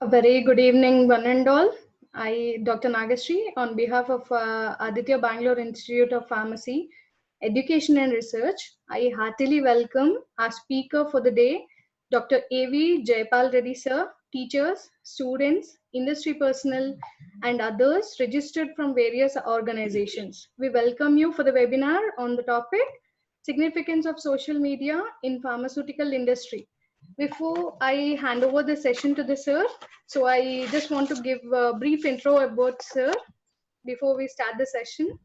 A very good evening, one and all. I, Dr. Nagashri, on behalf of Aditya Bangalore Institute of Pharmacy, Education and Research, I heartily welcome our speaker for the day, Dr. A.V. Jayapal Reddy sir, teachers, students, industry personnel, and others registered from various organizations. We welcome you for the webinar on the topic, Significance of Social Media in Pharmaceutical Industry. Before I hand over the session to the sir, so I just want to give a brief intro about sir before we start the session.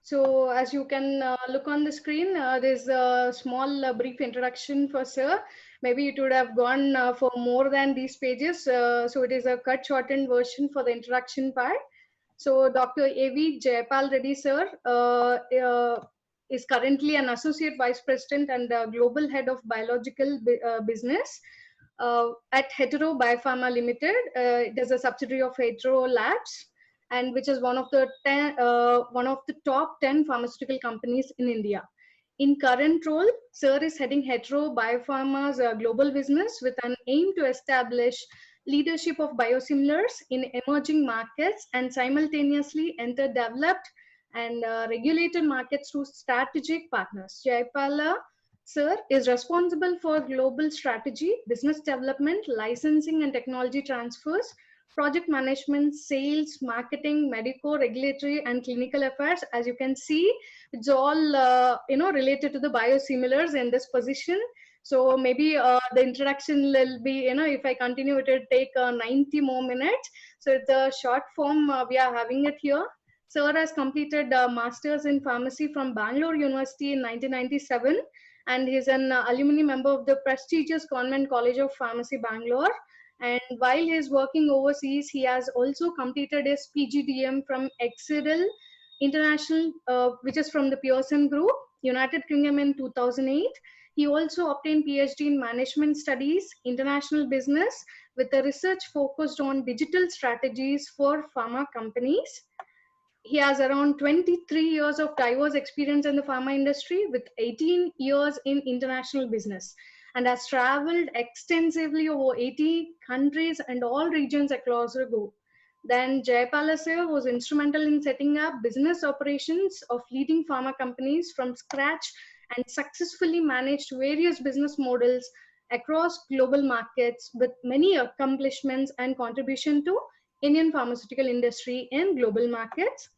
So as you can look on the screen, there's a small brief introduction for sir. Maybe it would have gone for more than these pages. So it is a cut shortened version for the introduction part. So Dr. A.V. Jayapal Reddy sir is currently an Associate Vice President and Global Head of Biological Business at Hetero Biopharma Limited. It is a subsidiary of Hetero Labs, and which is one of the top 10 pharmaceutical companies in India. In current role, Sir is heading Hetero Biopharma's global business with an aim to establish leadership of biosimilars in emerging markets and simultaneously enter developed and regulated markets through strategic partners. Jayapala Sir is responsible for global strategy, business development, licensing and technology transfers, project management, sales, marketing, medico, regulatory, and clinical affairs. As you can see, it's all related to the biosimilars in this position. So maybe the introduction will be, if I continue, it will take 90 more minutes. So it's a short form. We are having it here. Sir has completed a master's in pharmacy from Bangalore University in 1997, and he's an alumni member of the prestigious Convent College of Pharmacy, Bangalore. And while he's working overseas, he has also completed his PGDM from Excel International, which is from the Pearson Group, United Kingdom in 2008. He also obtained PhD in Management Studies, International Business, with a research focused on digital strategies for pharma companies. He has around 23 years of diverse experience in the pharma industry with 18 years in international business, and has traveled extensively over 80 countries and all regions across the globe. Then Jayapala sir was instrumental in setting up business operations of leading pharma companies from scratch and successfully managed various business models across global markets with many accomplishments and contribution to Indian pharmaceutical industry in global markets.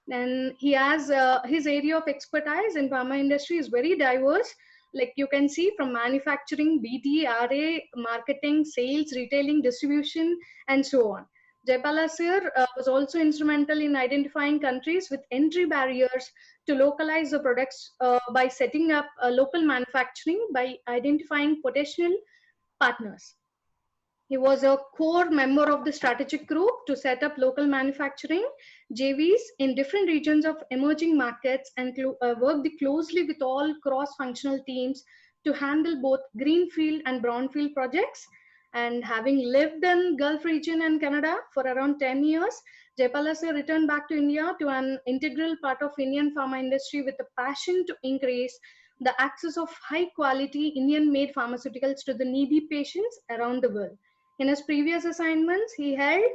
And he has his area of expertise in pharma industry is very diverse. Like you can see from manufacturing, BD, RA, marketing, sales, retailing, distribution, and so on. Jayapala sir was also instrumental in identifying countries with entry barriers to localize the products by setting up local manufacturing by identifying potential partners. He was a core member of the strategic group to set up local manufacturing JVs in different regions of emerging markets and worked closely with all cross-functional teams to handle both greenfield and brownfield projects. And having lived in Gulf region and Canada for around 10 years, Jayapala sir returned back to India to an integral part of Indian pharma industry with a passion to increase the access of high quality Indian made pharmaceuticals to the needy patients around the world. In his previous assignments, he held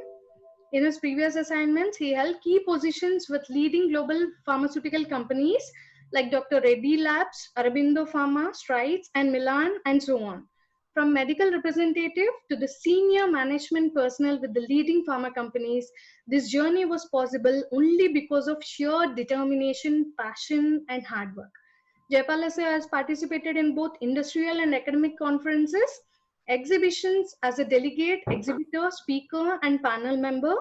key positions with leading global pharmaceutical companies like Dr. Reddy Labs, Aurobindo Pharma, Strides, and Milan, and so on. From medical representative to the senior management personnel with the leading pharma companies, this journey was possible only because of sheer determination, passion, and hard work. Jayapala sir has participated in both industrial and academic conferences, exhibitions as a delegate, exhibitor, speaker, and panel member.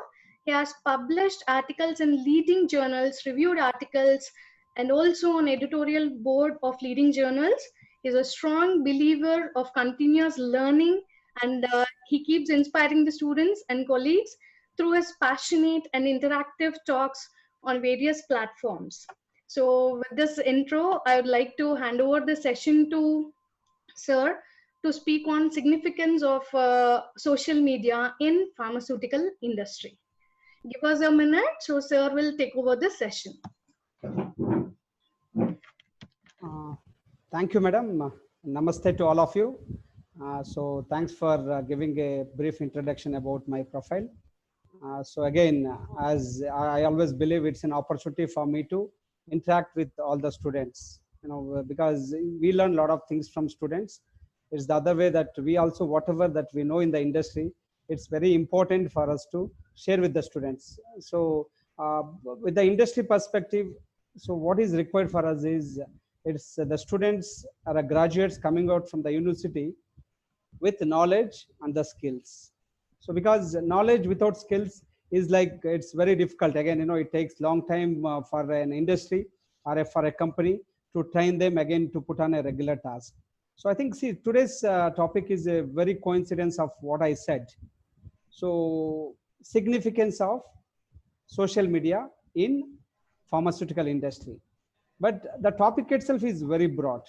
He has published articles in leading journals, reviewed articles, and also on editorial board of leading journals. He's a strong believer of continuous learning, and he keeps inspiring the students and colleagues through his passionate and interactive talks on various platforms. So with this intro, I would like to hand over the session to Sir to speak on significance of social media in pharmaceutical industry. Give us a minute, so sir will take over the session. Thank you, madam. Namaste to all of you. So thanks for giving a brief introduction about my profile. So again, as I always believe, it's an opportunity for me to interact with all the students, because we learn a lot of things from students. It's the other way that we also, whatever that we know in the industry, it's very important for us to share with the students. So with the industry perspective, so what is required for us is, it's the students are graduates coming out from the university with knowledge and the skills. So because knowledge without skills is like, it's very difficult. Again, it takes long time for an industry or for a company to train them again to put on a regular task. So I think, see, today's topic is a very coincidence of what I said. So significance of social media in pharmaceutical industry. But the topic itself is very broad.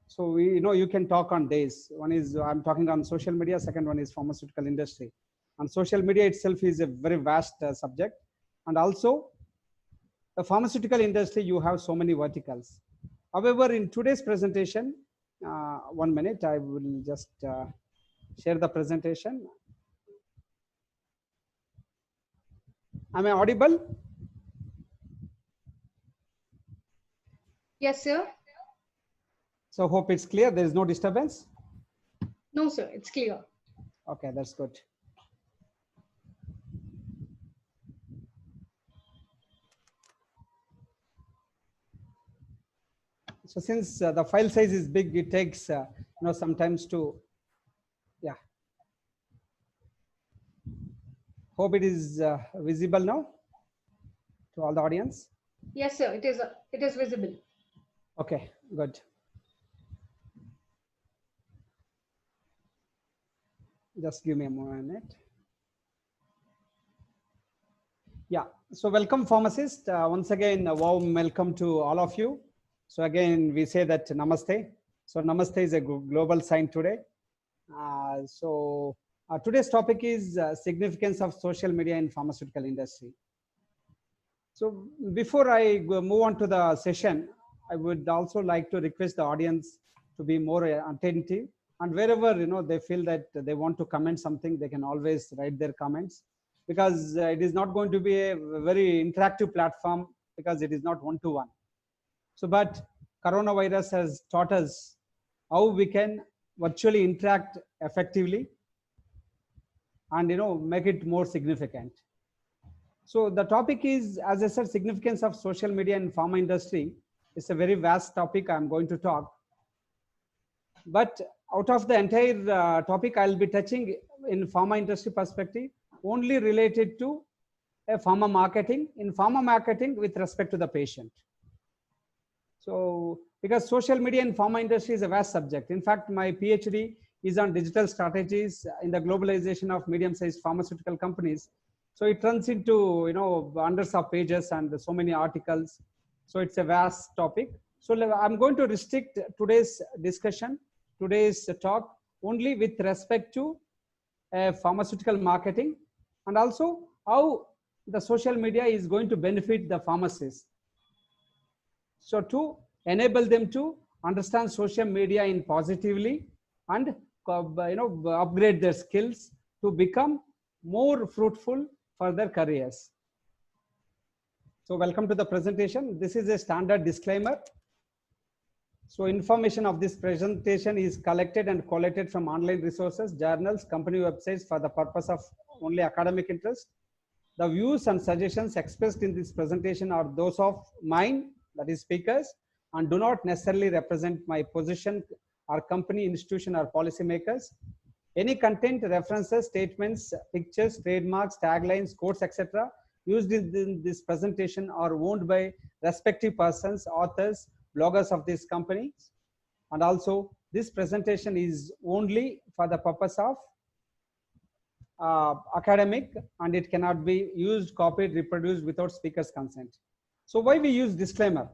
So you can talk on days. One is, I'm talking on social media. Second one is pharmaceutical industry. And social media itself is a very vast subject. And also the pharmaceutical industry, you have so many verticals. However, in today's presentation, 1 minute, I will just share the presentation. Am I audible? Yes, sir. So hope it's clear. There is no disturbance. No, sir, it's clear. Okay, that's good. So since the file size is big, it takes sometimes to, yeah. Hope it is visible now to all the audience. Yes, sir, it is visible. Okay, good. Just give me a minute. Yeah, so welcome pharmacist. Once again, a warm welcome to all of you. So again, we say that namaste. So namaste is a global sign today. Today's topic is significance of social media in pharmaceutical industry. So before I move on to the session, I would also like to request the audience to be more attentive, and wherever they feel that they want to comment something, they can always write their comments, because it is not going to be a very interactive platform, because it is not one-to-one. So but coronavirus has taught us how we can virtually interact effectively and make it more significant. So the topic is, as I said, significance of social media in pharma industry. It's a very vast topic I'm going to talk. But out of the entire topic, I'll be touching in pharma industry perspective, only related to pharma marketing, with respect to the patient. So because social media in pharma industry is a vast subject. In fact, my PhD is on digital strategies in the globalization of medium-sized pharmaceutical companies. So it runs into hundreds of pages and so many articles. So it's a vast topic. So I'm going to restrict today's discussion, today's talk, only with respect to pharmaceutical marketing, and also how the social media is going to benefit the pharmacists. So to enable them to understand social media in positively and upgrade their skills to become more fruitful for their careers. So welcome to the presentation. This is a standard disclaimer. So information of this presentation is collected and collated from online resources, journals, company websites for the purpose of only academic interest. The views and suggestions expressed in this presentation are those of mine, that is speakers, and do not necessarily represent my position or company, institution, or policymakers. Any content, references, statements, pictures, trademarks, taglines, quotes, etc. used in this presentation are owned by respective persons, authors, bloggers of this company. And also, this presentation is only for the purpose of academic, and it cannot be used, copied, reproduced without speaker's consent. So why we use disclaimer?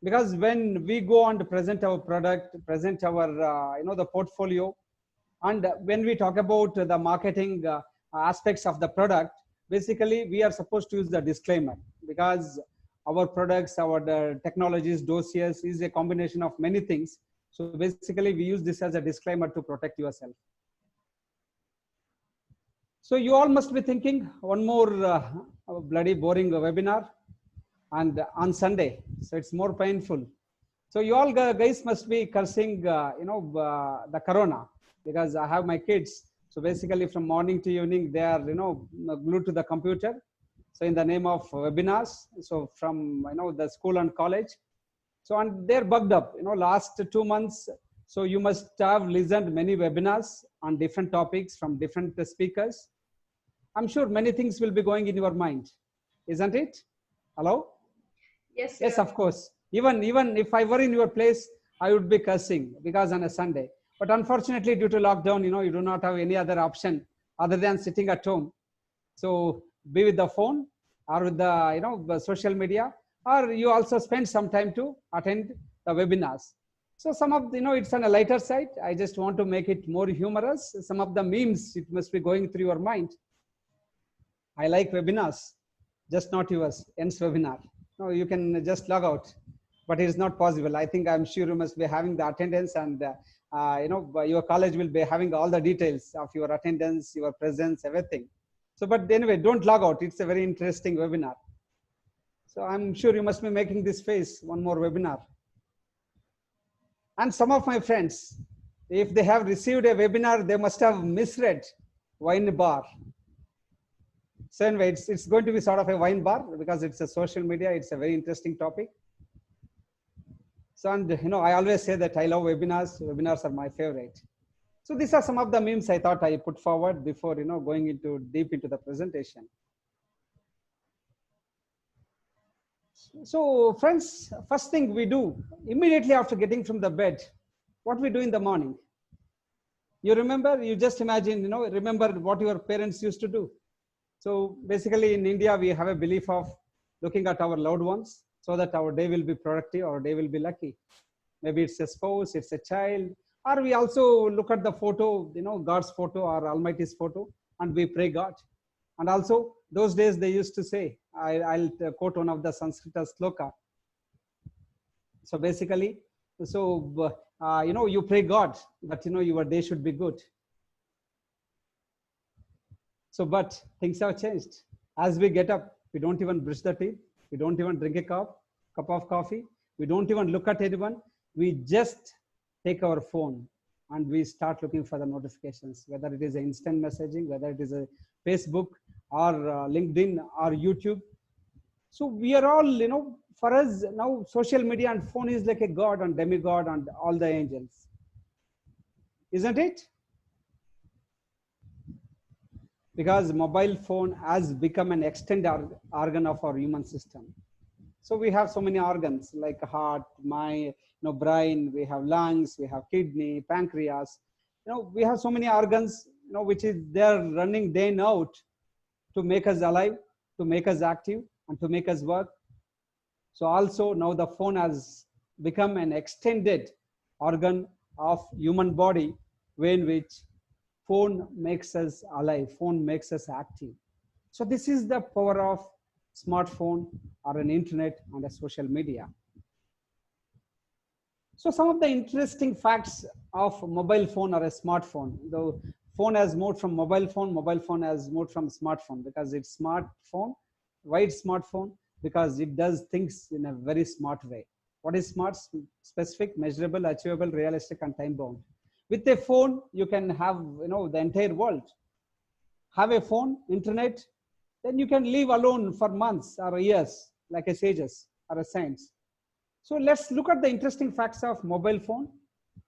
Because when we go on to present our product, present our the portfolio, and when we talk about the marketing aspects of the product, basically we are supposed to use the disclaimer, because our products, our technologies, dossiers is a combination of many things. So basically we use this as a disclaimer to protect yourself. So you all must be thinking, one more bloody boring webinar, and on Sunday, so it's more painful. So you all guys must be cursing, the corona, because I have my kids. So basically from morning to evening, they are, glued to the computer. So in the name of webinars, so from, the school and college. So, and they're bugged up, last 2 months. So you must have listened many webinars on different topics from different speakers. I'm sure many things will be going in your mind, isn't it? Hello? Yes, Yes, of course. Even if I were in your place, I would be cursing, because on a Sunday. But unfortunately, due to lockdown, you do not have any other option other than sitting at home. So be with the phone or with the social media, or you also spend some time to attend the webinars. So some of it's on a lighter side. I just want to make it more humorous. Some of the memes, it must be going through your mind. I like webinars, just not yours. Ends webinar. No, you can just log out, but it is not possible. I'm sure you must be having the attendance, and your college will be having all the details of your attendance, your presence, everything. So, but anyway, don't log out. It's a very interesting webinar. So I'm sure you must be making this face, one more webinar. And some of my friends, if they have received a webinar, they must have misread wine bar. So anyway, it's going to be sort of a wine bar, because it's a social media. It's a very interesting topic. So, and I always say that I love webinars. Webinars are my favorite. So these are some of the memes I thought I put forward before, going deep into the presentation. So friends, first thing we do immediately after getting from the bed, what we do in the morning. You remember, you just imagine, remember what your parents used to do. So basically in India, we have a belief of looking at our loved ones so that our day will be productive, our day will be lucky. Maybe it's a spouse, it's a child, or we also look at the photo, God's photo or Almighty's photo, and we pray God. And also those days they used to say, I'll quote one of the Sanskrit sloka. So basically, you pray God that, your day should be good. So, but things have changed. As we get up, we don't even brush the teeth. We don't even drink a cup of coffee. We don't even look at anyone. We just take our phone and we start looking for the notifications, whether it is instant messaging, whether it is a Facebook or LinkedIn or YouTube. So we are all, for us now, social media and phone is like a god and demigod and all the angels. Isn't it? Because mobile phone has become an extended organ of our human system. So we have so many organs like heart, mind, brain, we have lungs, we have kidney, pancreas. We have so many organs, which is they're running day and out to make us alive, to make us active, and to make us work. So also now the phone has become an extended organ of human body, in which phone makes us alive, phone makes us active. So this is the power of smartphone or an internet and a social media. So some of the interesting facts of mobile phone or a smartphone. The phone has moved from mobile phone has moved from smartphone, because it's smartphone. Why it's smartphone? Because it does things in a very smart way. What is smart? Specific, measurable, achievable, realistic, and time bound. With a phone, you can have the entire world. Have a phone, internet, then you can live alone for months or years, like a sages or a saints. So let's look at the interesting facts of mobile phone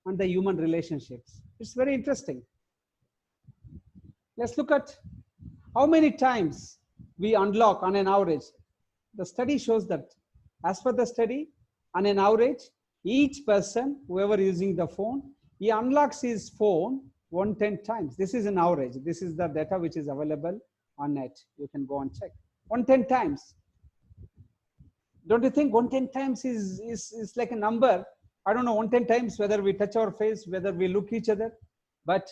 and the human relationships. It's very interesting. Let's look at how many times we unlock on an average. The study shows that, as per the study, on an average, each person, whoever using the phone, he unlocks his phone 110 times. This is an average. This is the data which is available on net. You can go and check. 110 times. Don't you think 110 times is like a number? I don't know, 110 times, whether we touch our face, whether we look each other, but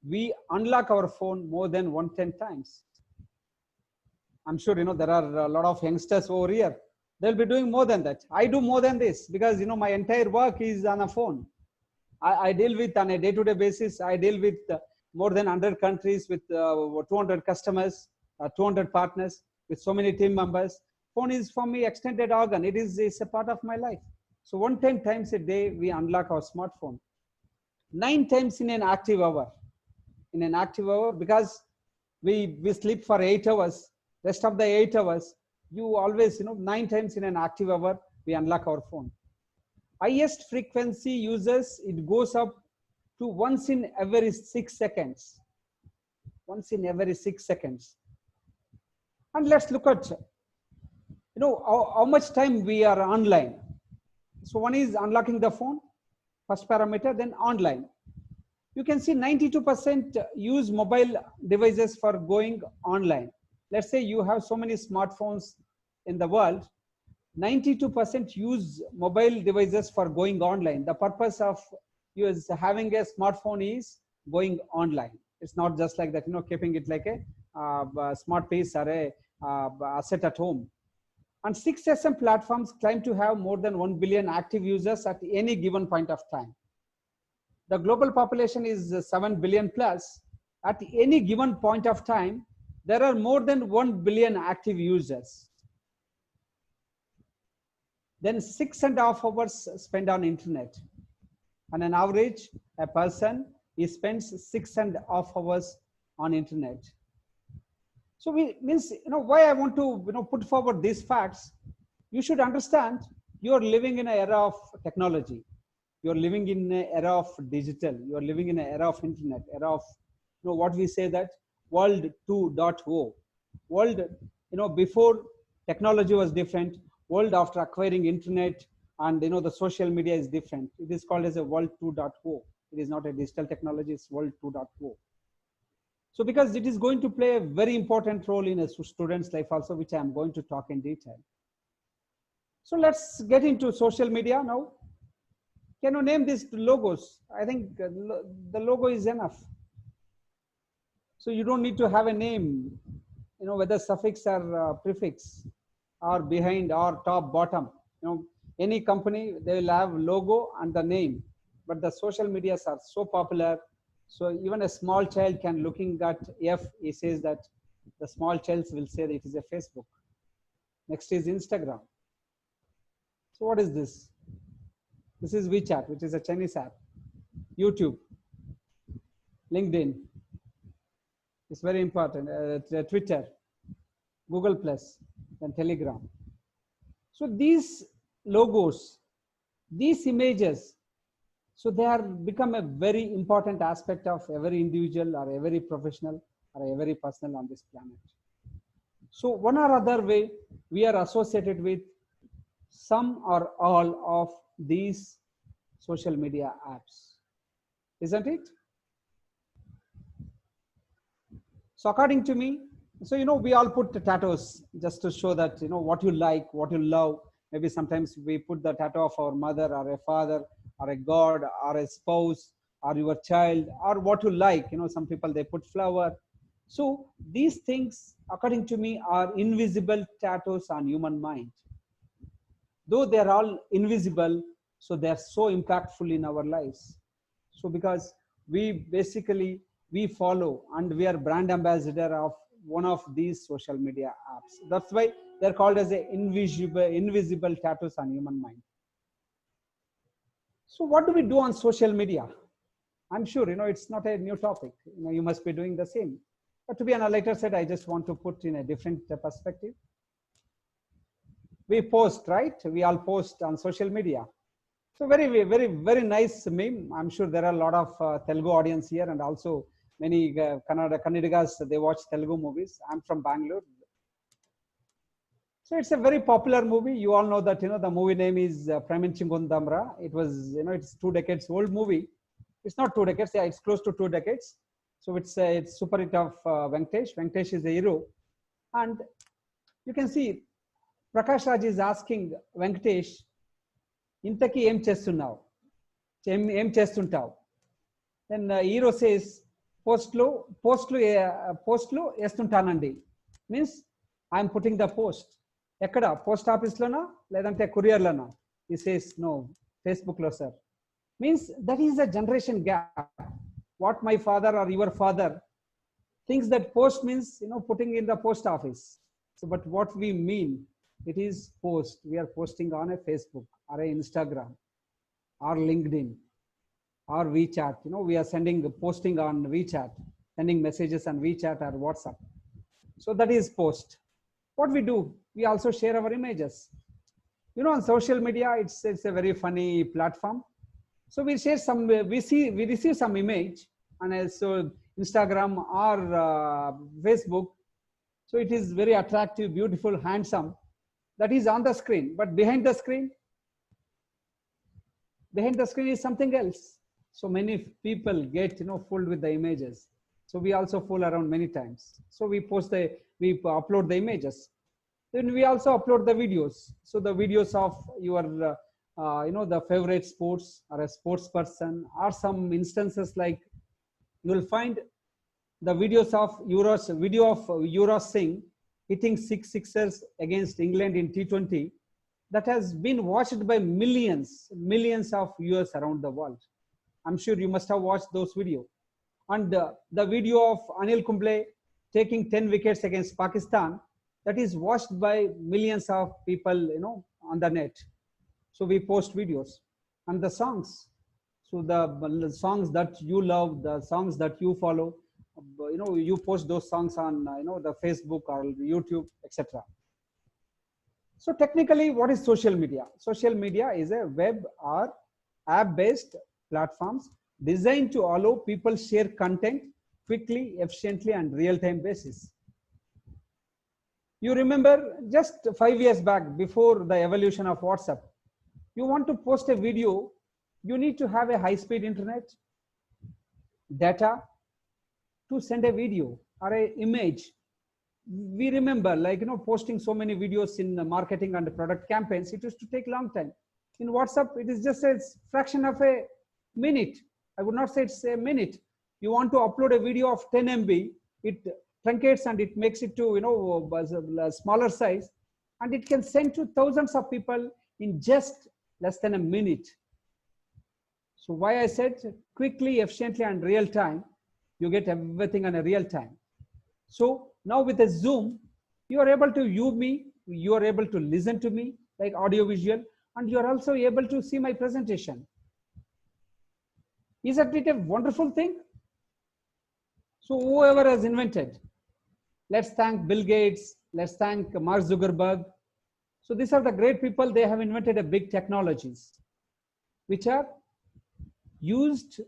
we unlock our phone more than 110 times. I'm sure, there are a lot of youngsters over here. They'll be doing more than that. I do more than this because, my entire work is on a phone. I deal with on a day-to-day basis. I deal with more than 100 countries with 200 customers, 200 partners with so many team members. Phone is for me extended organ. It's a part of my life. So 110 times a day, we unlock our smartphone. 9 times in an active hour. In an active hour, because we sleep for 8 hours. Rest of the 8 hours, you always, 9 times in an active hour, we unlock our phone. Highest frequency users, it goes up to once in every 6 seconds. Once in every 6 seconds. And let's look at, how much time we are online. So one is unlocking the phone, first parameter, then online. You can see 92% use mobile devices for going online. Let's say you have so many smartphones in the world, 92% use mobile devices for going online. The purpose of you is having a smartphone is going online. It's not just like that, keeping it like a smart piece or a asset at home. And 6SM platforms claim to have more than 1 billion active users at any given point of time. The global population is 7 billion plus. At any given point of time, there are more than 1 billion active users. Then 6.5 hours spent on internet. On an average, a person spends 6.5 hours on internet. So why I want to put forward these facts. You should understand you are living in an era of technology. You are living in an era of digital. You are living in an era of internet, era of what we say that world 2.0. World, before technology was different. World after acquiring internet and the social media is different. It is called as a world 2.0. It is not a digital technology, it's world 2.0. So because it is going to play a very important role in a student's life also, which I am going to talk in detail. So let's get into social media now. Can you name these logos? I think the logo is enough. So you don't need to have a name, whether suffix or prefix or behind or top, bottom. Any company, they will have logo and the name. But the social medias are so popular. So even a small child can looking at F, he says that the small child will say that it is a Facebook. Next is Instagram. So what is this? This is WeChat, which is a Chinese app. YouTube, LinkedIn, it's very important. Twitter, Google Plus, and Telegram. So these logos, these images, so they are become a very important aspect of every individual or every professional or every person on this planet. So one or other way, we are associated with some or all of these social media apps, isn't it? So according to me, so we all put the tattoos just to show that what you like, what you love. Maybe sometimes we put the tattoo of our mother or a father or a god or a spouse or your child or what you like. Some people they put flower. So these things, according to me, are invisible tattoos on human mind. Though they are all invisible, so they are so impactful in our lives. So because we basically follow and we are brand ambassador of one of these social media apps. That's why they're called as a invisible tattoos on human mind. So what do we do on social media? I'm sure it's not a new topic. You must be doing the same. But to be on a lighter side, I just want to put in a different perspective. We post, right? We all post on social media. So very, very, very nice meme. I'm sure there are a lot of Telugu audience here, and also many Kannadigas, they watch Telugu movies. I'm from Bangalore. So it's a very popular movie. You all know that, the movie name is Preminchingundamra. It was, it's 2 decades old movie. It's not 2 decades. Yeah, it's close to 2 decades. So it's super hit of Venkatesh. Venkatesh is the hero. And you can see Prakash Raj is asking Venkatesh, ఇంతకీ ఏం చేస్తున్నావు, ఏం చేస్తుంటావు? Then hero says పోస్ట్లు వేస్తుంటానండి. Means I'm putting the post. Ekkada post office lona ledante courier lona? He says no, Facebook lo sir. Means that is a generation gap. What my father or your father thinks that post means, putting in the post office. So but what we mean, it is post. We are posting on a Facebook or a Instagram or LinkedIn or WeChat. We are posting on WeChat, sending messages on WeChat or WhatsApp. So that is post. What we do, we also share our images. On social media, it's a very funny platform. So we share some, we receive some image, and also Instagram or Facebook. So it is very attractive, beautiful, handsome. That is on the screen, but behind the screen is something else. So many people get fooled with the images. So we also fool around many times. So we upload the images. Then we also upload the videos. So the videos of your the favorite sports or a sports person, or some instances like you will find the videos of Yuvraj Singh hitting 6 sixers against England in T20, that has been watched by millions of viewers around the world. I'm sure you must have watched those videos. And the video of Anil Kumble taking 10 wickets against Pakistan, that is watched by millions of people, on the net. So we post videos. And the songs, so the songs that you love, the songs that you follow, you post those songs on the Facebook or YouTube, etc. So technically, what is social media? Social media is a web or app-based platforms designed to allow people share content quickly, efficiently, and real-time basis. You remember just 5 years back, before the evolution of WhatsApp, you want to post a video, you need to have a high-speed internet, data to send a video or an image. We remember, like, posting so many videos in marketing and product campaigns, it used to take long time. In WhatsApp, it is just a fraction of a minute. I would not say it's a minute. You want to upload a video of 10 MB, it truncates and it makes it to a smaller size, and it can send to thousands of people in just less than a minute. So why I said quickly, efficiently, and real time, you get everything on a real time. So now with a Zoom, you are able to view me, you are able to listen to me like audio visual, and you are also able to see my presentation. Isn't it a wonderful thing? So whoever has invented, let's thank Bill Gates, let's thank Mark Zuckerberg. So these are the great people. They have invented a big technologies which are used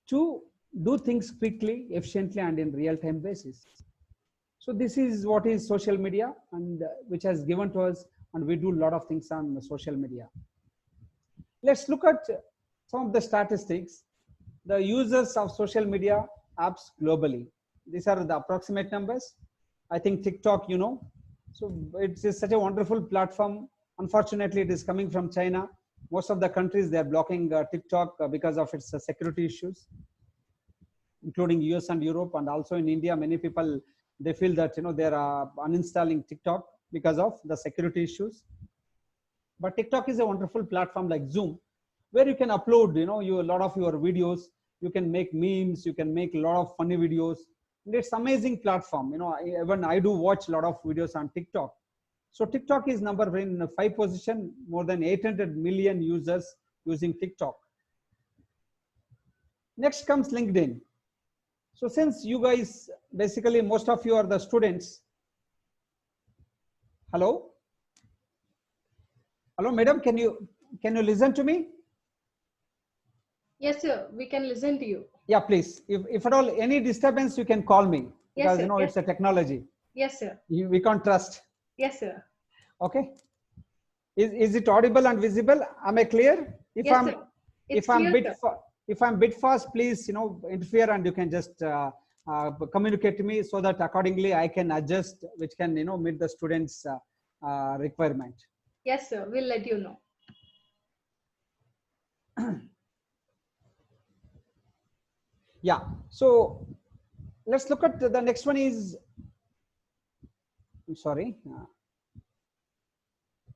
to do things quickly, efficiently, and in real-time basis. So this is what is social media, and which has given to us, and we do a lot of things on social media. Let's look at some of the statistics. The users of social media apps globally. These are the approximate numbers. I think TikTok, so it's such a wonderful platform. Unfortunately, it is coming from China. Most of the countries, they are blocking TikTok because of its security issues, including US and Europe, and also in India. Many people, they feel that they are uninstalling TikTok because of the security issues. But TikTok is a wonderful platform like Zoom, where you can upload a lot of your videos. You can make memes, you can make a lot of funny videos, and it's amazing platform. Even I do watch a lot of videos on TikTok. So TikTok is number in 5 position, more than 800 million users using TikTok. Next comes LinkedIn. So since you guys, basically most of you are the students. Hello madam, can you listen to me? Yes sir, we can listen to you. Yeah, please, if at all any disturbance, you can call me, because yes, sir. It's a technology. Yes sir. We can't trust. Yes sir. Okay, is it audible and visible? Am I clear? Yes, sir. It's clear, if I'm bit fast, please interfere, and you can just communicate to me, so that accordingly I can adjust, which can meet the students requirement. Yes sir, we'll let you know. Yeah, so let's look at the next one. Is sorry,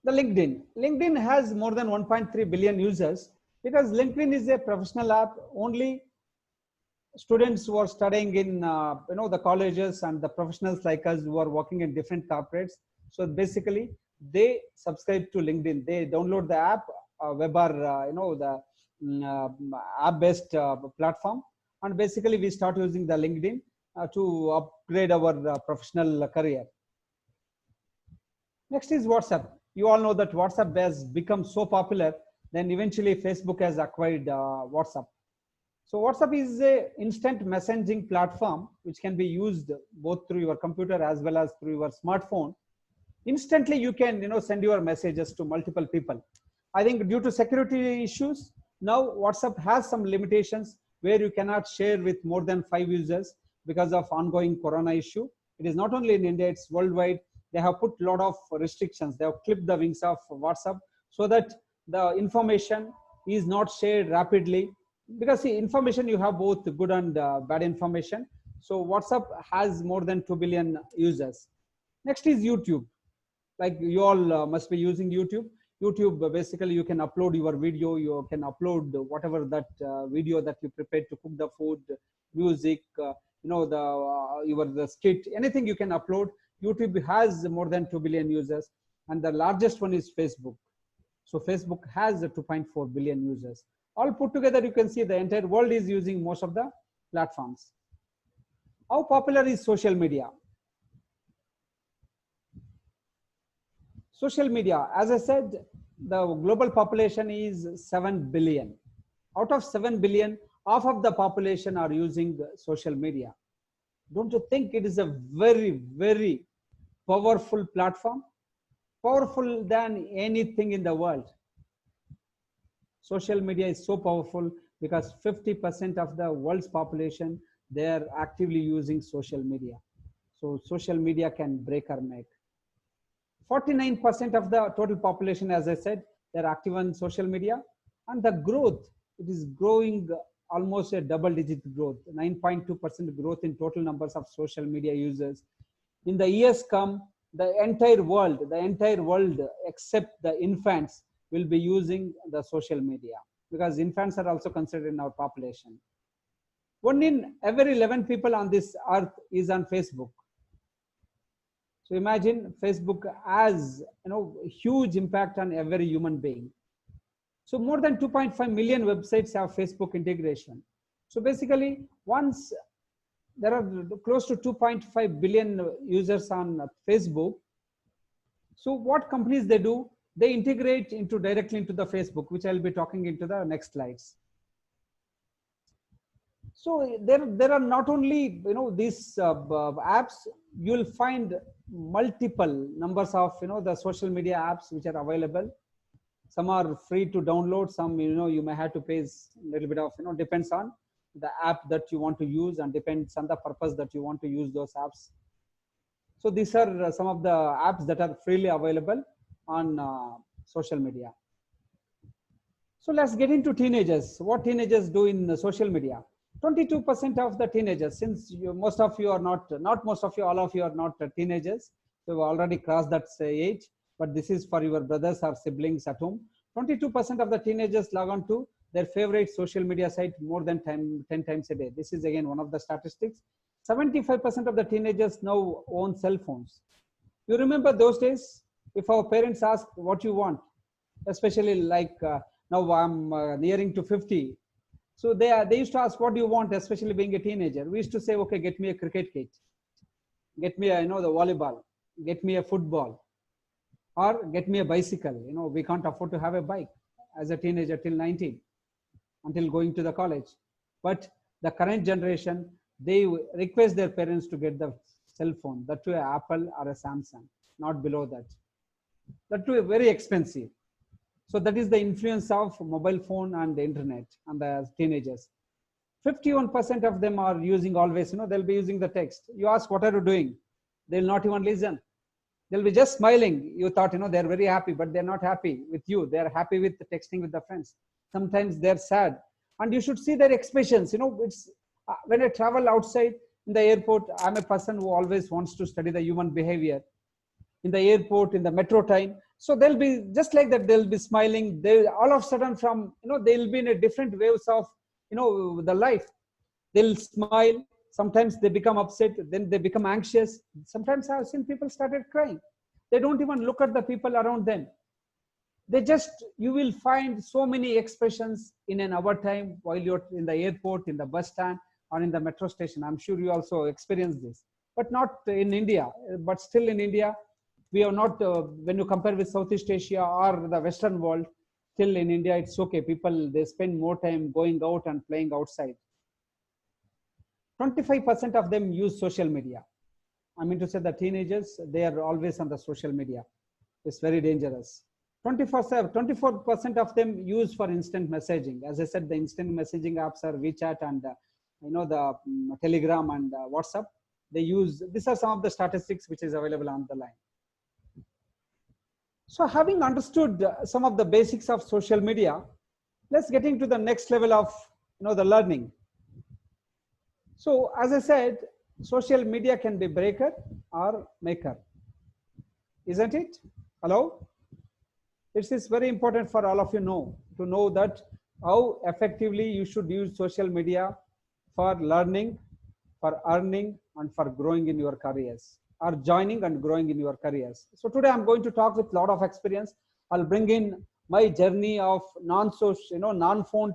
the LinkedIn has more than 1.3 billion users, because LinkedIn is a professional app. Only students who are studying in the colleges and the professionals like us who are working in different corporates, so basically they subscribe to LinkedIn. They download the app, web or the app based platform, and basically we start using the LinkedIn to upgrade our professional career. Next is WhatsApp. You all know that WhatsApp has become so popular, then eventually Facebook has acquired WhatsApp. So WhatsApp is a instant messaging platform which can be used both through your computer as well as through your smartphone. Instantly you can send your messages to multiple people. I think due to security issues, now WhatsApp has some limitations where you cannot share with more than 5 users because of ongoing corona issue. It is not only in India, it's worldwide. They have put a lot of restrictions. They have clipped the wings of WhatsApp so that the information is not shared rapidly, because see, information, you have both good and bad information. So WhatsApp has more than 2 billion users. Next is YouTube. Like you all must be using YouTube. YouTube, basically you can upload your video, you can upload whatever that video that you prepared to cook the food, music, the skit, anything you can upload. YouTube has more than 2 billion users, and the largest one is Facebook. So Facebook has 2.4 billion users. All put together, you can see the entire world is using most of the platforms. How popular is social media? Social media, as I said, the global population is 7 billion. Out of 7 billion, half of the population are using social media. Don't you think it is a very, very powerful platform? Powerful than anything in the world. Social media is so powerful because 50% of the world's population, they are actively using social media. So social media can break or make. 49% of the total population, as I said, they're active on social media, and the growth, it is growing almost a double-digit growth, 9.2% growth in total numbers of social media users. In the years come, the entire world except the infants will be using the social media, because infants are also considered in our population. 1 in every 11 people on this earth is on Facebook. So imagine Facebook has huge impact on every human being. So more than 2.5 million websites have Facebook integration. So basically, once there are close to 2.5 billion users on Facebook. So what companies they do? They integrate directly into the Facebook, which I'll be talking into the next slides. So there are not only these apps. You'll find multiple numbers of the social media apps which are available. Some are free to download. Some you may have to pay a little bit of depends on the app that you want to use and depends on the purpose that you want to use those apps. So these are some of the apps that are freely available on social media. So let's get into teenagers. What teenagers do in social media? 22% of the teenagers, since most of you are not most of you, all of you are not teenagers, so we've already crossed that age, but this is for your brothers or siblings at home. 22% of the teenagers log on to their favorite social media site more than 10 times a day. This is again one of the statistics. 75% of the teenagers now own cell phones. You remember those days, if our parents ask what you want, especially like now I'm nearing to 50. So they used to ask, what do you want, especially being a teenager? We used to say, okay, get me a cricket kit, get me the volleyball, get me a football, or get me a bicycle. We can't afford to have a bike as a teenager till 19, until going to the college. But the current generation, they request their parents to get the cell phone, that to an Apple or a Samsung, not below that. That too very expensive. So that is the influence of mobile phone and the internet on the teenagers. 51% of them are using always, they'll be using the text. You ask, what are you doing? They'll not even listen. They'll be just smiling. You thought, they're very happy, but they're not happy with you. They're happy with texting with the friends. Sometimes they're sad. And you should see their expressions. It's when I travel outside in the airport, I'm a person who always wants to study the human behavior. in the airport, in the metro train. So they'll be just like that. They'll be smiling. They all of a sudden from, they'll be in a different waves of, the life. They'll smile. Sometimes they become upset. Then they become anxious. Sometimes I've seen people started crying. They don't even look at the people around them. You will find so many expressions in an hour time while you're in the airport, in the bus stand, or in the metro station. I'm sure you also experience this, but not in India. But still in India, we are not, when you compare with Southeast Asia or the Western world, still in India, it's okay. People, they spend more time going out and playing outside. 25% of them use social media. I mean to say the teenagers, they are always on the social media. It's very dangerous. 24% of them use for instant messaging. As I said, the instant messaging apps are WeChat and the Telegram and WhatsApp. They use, these are some of the statistics which is available on the line. So having understood some of the basics of social media, let's get into the next level of the learning. So as I said, social media can be breaker or maker, isn't it? Hello? This is very important for all of you to know that how effectively you should use social media for learning, for earning, and for growing in your careers, or joining and growing in your careers. So today I'm going to talk with a lot of experience. I'll bring in my journey of non-phone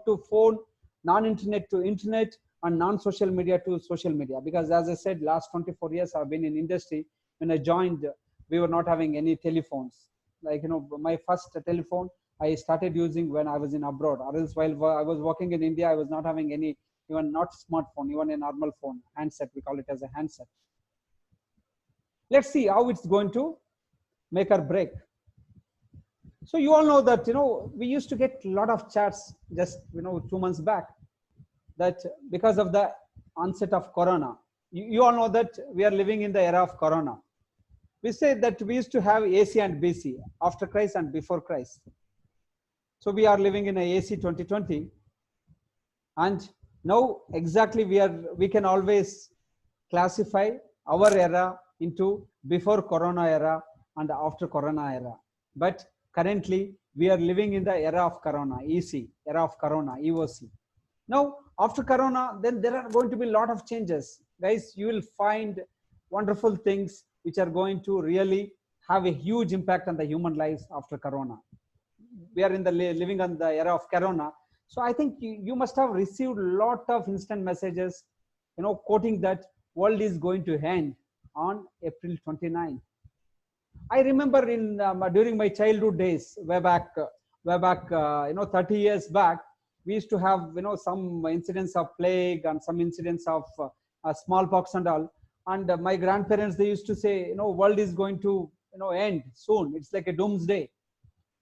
to phone, non-internet to internet, and non-social media to social media. Because as I said, last 24 years I've been in industry. When I joined, we were not having any telephones. Like, my first telephone I started using when I was in abroad, or else while I was working in India, I was not having any, even not smartphone, even a normal phone, handset, we call it as a handset. Let's see how it's going to make or break. So you all know that, we used to get a lot of chats just, 2 months back, that because of the onset of Corona, you all know that we are living in the era of Corona. We say that we used to have AC and BC, after Christ and before Christ. So we are living in a AC 2020. And now exactly we can always classify our era into before Corona era and after Corona era. But currently we are living in the era of Corona, EC, era of Corona, EOC. Now after Corona, then there are going to be a lot of changes. Guys, you will find wonderful things which are going to really have a huge impact on the human lives after Corona. We are living on the era of Corona. So I think you must have received a lot of instant messages, quoting that world is going to end on April 29. I remember during my childhood days, way back, 30 years back, we used to have, some incidents of plague and some incidents of smallpox and all. And my grandparents, they used to say, world is going to, end soon. It's like a doomsday.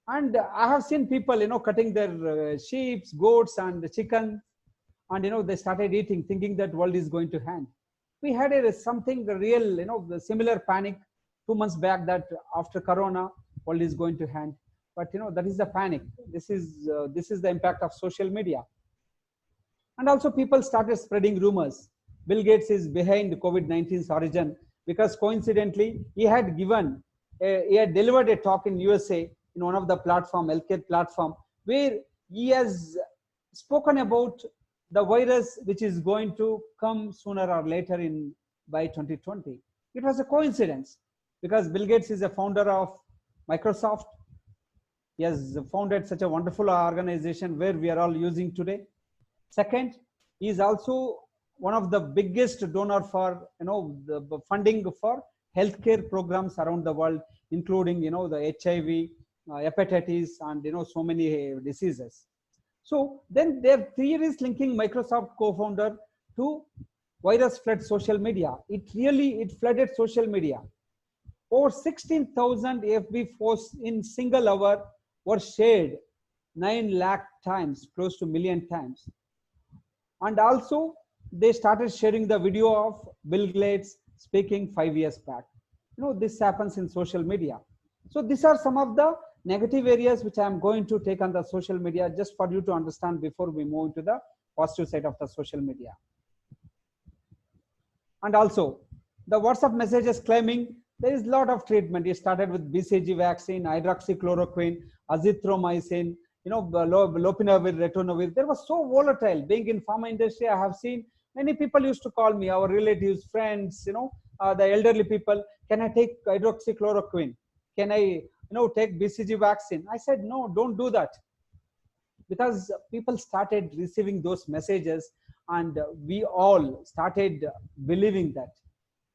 And I have seen people, cutting their sheep, goats, and chicken, and they started eating, thinking that world is going to end. We had something real, the similar panic 2 months back that after Corona, world is going to end. But that is the panic. This is the impact of social media. And also people started spreading rumors. Bill Gates is behind COVID-19's origin because coincidentally he had delivered a talk in USA in one of the healthcare platform, where he has spoken about the virus which is going to come sooner or later by 2020. It was a coincidence because Bill Gates is a founder of Microsoft. He has founded such a wonderful organization where we are all using today. Second, he is also one of the biggest donor for the funding for healthcare programs around the world, including the HIV, hepatitis, and so many diseases. So then their theories linking Microsoft co-founder to virus flood social media. It flooded social media. Over 16,000 FB posts in single hour were shared 9 lakh times, close to million times. And also they started sharing the video of Bill Gates speaking 5 years back. This happens in social media. So these are some of the negative areas which I am going to take on the social media, just for you to understand before we move into the positive side of the social media. And also the WhatsApp messages claiming There is a lot of treatment. It started with BCG vaccine, hydroxychloroquine, azithromycin, lopinavir, ritonavir. They were so volatile. Being in pharma industry, I have seen many people used to call me, our relatives, friends, the elderly people, can I take hydroxychloroquine? Can I, take BCG vaccine? I said, no, don't do that. Because people started receiving those messages, and we all started believing that.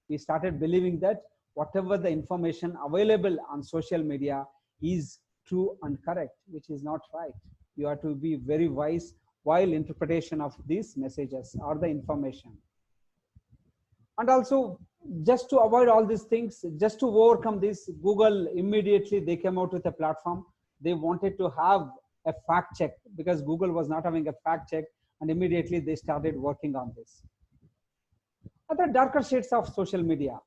We started believing that whatever the information available on social media is true and correct, which is not right. You have to be very wise while interpretation of these messages or the information. And also, just to avoid all these things, just to overcome this, Google immediately they came out with a platform. They wanted to have a fact check, because Google was not having a fact check, and immediately they started working on this. Other darker shades of social media.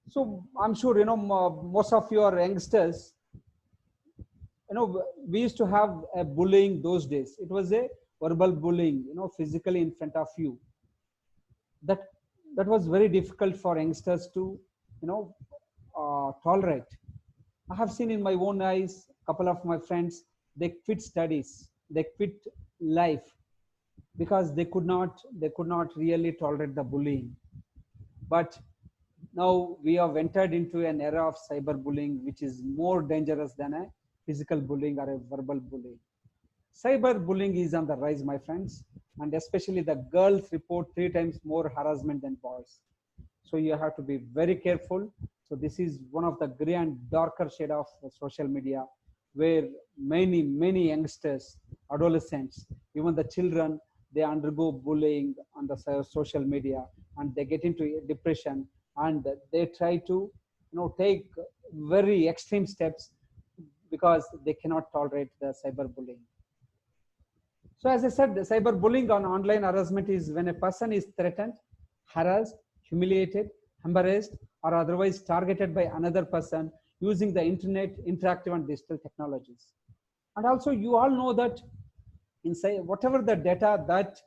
So I'm sure most of your youngsters, we used to have a bullying those days. It was a verbal bullying, physically in front of you. That was very difficult for youngsters to tolerate. I have seen in my own eyes, a couple of my friends, they quit studies, they quit life, because they could not really tolerate the bullying. But now we have entered into an era of cyberbullying, which is more dangerous than a physical bullying or a verbal bullying. Cyberbullying is on the rise, my friends, and especially the girls report 3 times more harassment than boys. So you have to be very careful. So this is one of the gray and darker shade of social media, where many youngsters, adolescents, even the children, they undergo bullying on the social media, and they get into depression, and they try to take very extreme steps because they cannot tolerate the cyberbullying. So as I said, the cyberbullying on online harassment is when a person is threatened, harassed, humiliated, embarrassed, or otherwise targeted by another person using the internet, interactive and digital technologies. And also, you all know that inside whatever the data that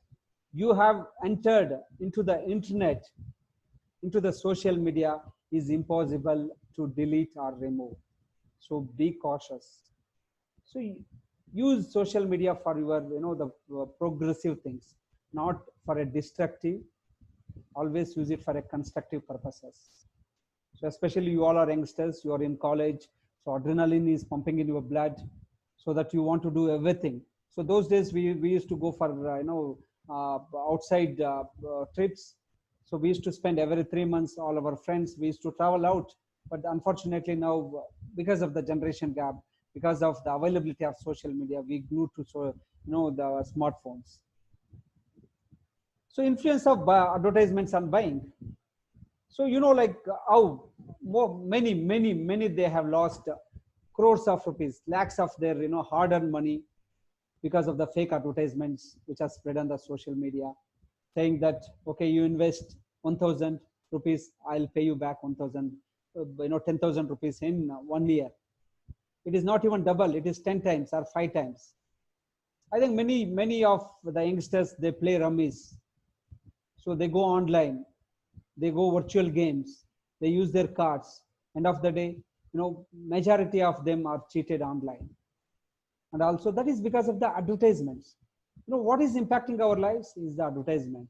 you have entered into the internet, into the social media, is impossible to delete or remove. So be cautious. So use social media for your the progressive things, not for a destructive. Always use it for a constructive purposes. So especially you all are youngsters, you are in college, so adrenaline is pumping in your blood, so that you want to do everything. So those days we used to go for outside trips. So we used to spend every 3 months, all of our friends, we used to travel out. But unfortunately now, because of the generation gap, because of the availability of social media, we glued to the smartphones. So influence of advertisements on buying. So like how many they have lost crores of rupees, lakhs of their hard-earned money, because of the fake advertisements which are spread on the social media, saying that okay, you invest 1,000 rupees, I'll pay you back 1,000, 10,000 rupees in 1 year. It is not even double; it is 10 times or 5 times. I think many of the youngsters, they play rummies. So they go online, they go virtual games, they use their cards. End of the day, majority of them are cheated online. And also that is because of the advertisements. What is impacting our lives is the advertisement.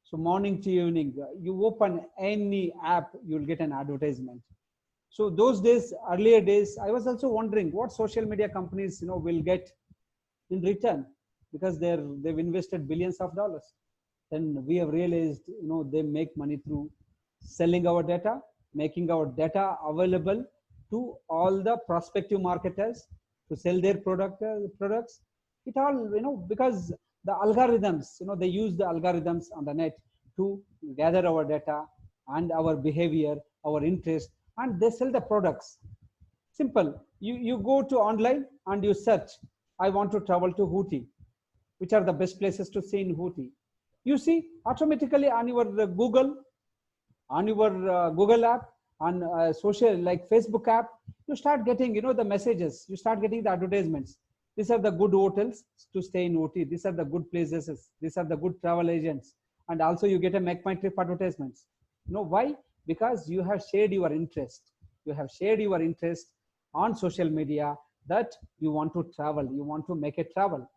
So morning to evening, you open any app, you'll get an advertisement. So those days, earlier days, I was also wondering what social media companies, will get in return, because they've invested billions of dollars. Then we have realized, they make money through selling our data, making our data available to all the prospective marketers to sell their products. It all, because the algorithms, they use the algorithms on the net to gather our data and our behavior, our interest, and they sell the products. Simple. You go to online and you search, I want to travel to Hooty. Which are the best places to see in Hooty? You see automatically on your Google app, on social like Facebook app, you start getting the messages, you start getting the advertisements. These are the good hotels to stay in Ooty, these are the good places, these are the good travel agents, and also you get a make my trip advertisements. Why? because you have shared your interest. You have shared your interest on social media that you want to travel, you want to make a travel.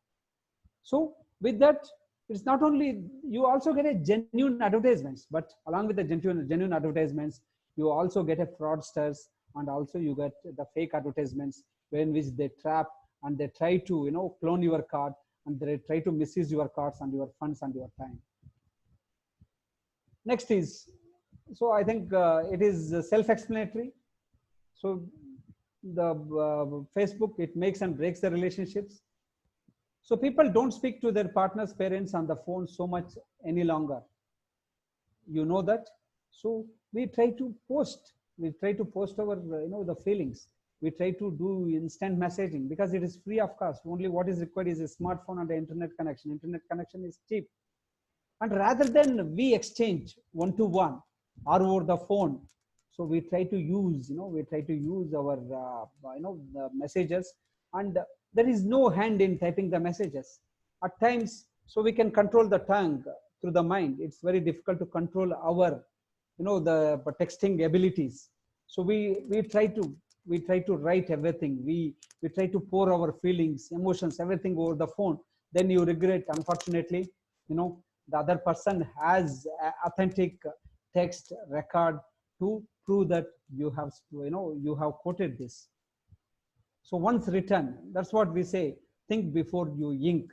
So with that, it's not only, you also get a genuine advertisements, but along with the genuine advertisements, you also get a fraudsters, and also you get the fake advertisements in which they trap and they try to clone your card, and they try to misuse your cards and your funds and your time. Next is, so I think it is self-explanatory. So the Facebook, it makes and breaks the relationships. So people don't speak to their partner's parents on the phone so much any longer. You know that. So we try to post. We try to post our the feelings. We try to do instant messaging because it is free of cost. Only what is required is a smartphone and the internet connection. Internet connection is cheap. And rather than we exchange one-to-one or over the phone, so we try to use our the messages, and there is no hand in typing the messages at times. So we can control the tongue through the mind. It's very difficult to control our the texting abilities. So we try to write everything. We try to pour our feelings, emotions, everything over the phone. Then you regret, unfortunately, the other person has authentic text record to prove that you have quoted this. So once written, that's what we say, think before you ink.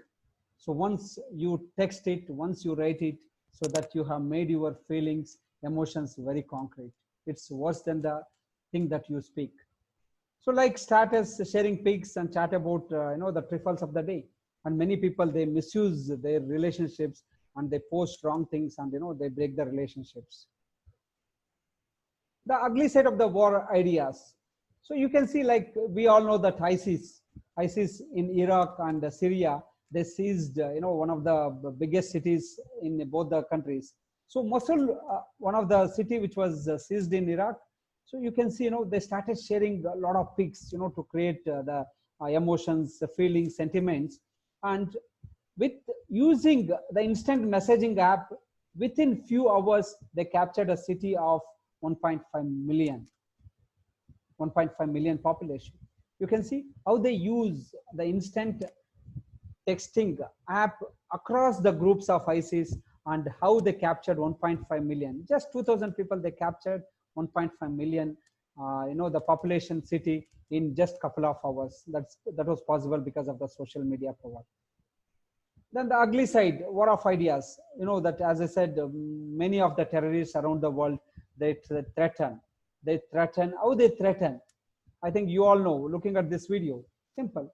So once you text it, once you write it, so that you have made your feelings, emotions very concrete. It's worse than the thing that you speak. So like status, sharing pics and chat about the trifles of the day. And many people, they misuse their relationships and they post wrong things, and they break the relationships. The ugly side of the war ideas. So you can see, like we all know that ISIS in Iraq and Syria, they seized one of the biggest cities in both the countries. So Mosul, one of the city which was seized in Iraq. So you can see they started sharing a lot of pics to create the emotions, the feelings, sentiments. And with using the instant messaging app, within few hours they captured a city of 1.5 million population. You can see how they use the instant texting app across the groups of ISIS, and how they captured 1.5 million. Just 2,000 people, they captured 1.5 million, the population city in just couple of hours. That was possible because of the social media power. Then the ugly side, war of ideas. That, as I said, many of the terrorists around the world, they threaten. How they threaten? I think you all know, looking at this video. Simple.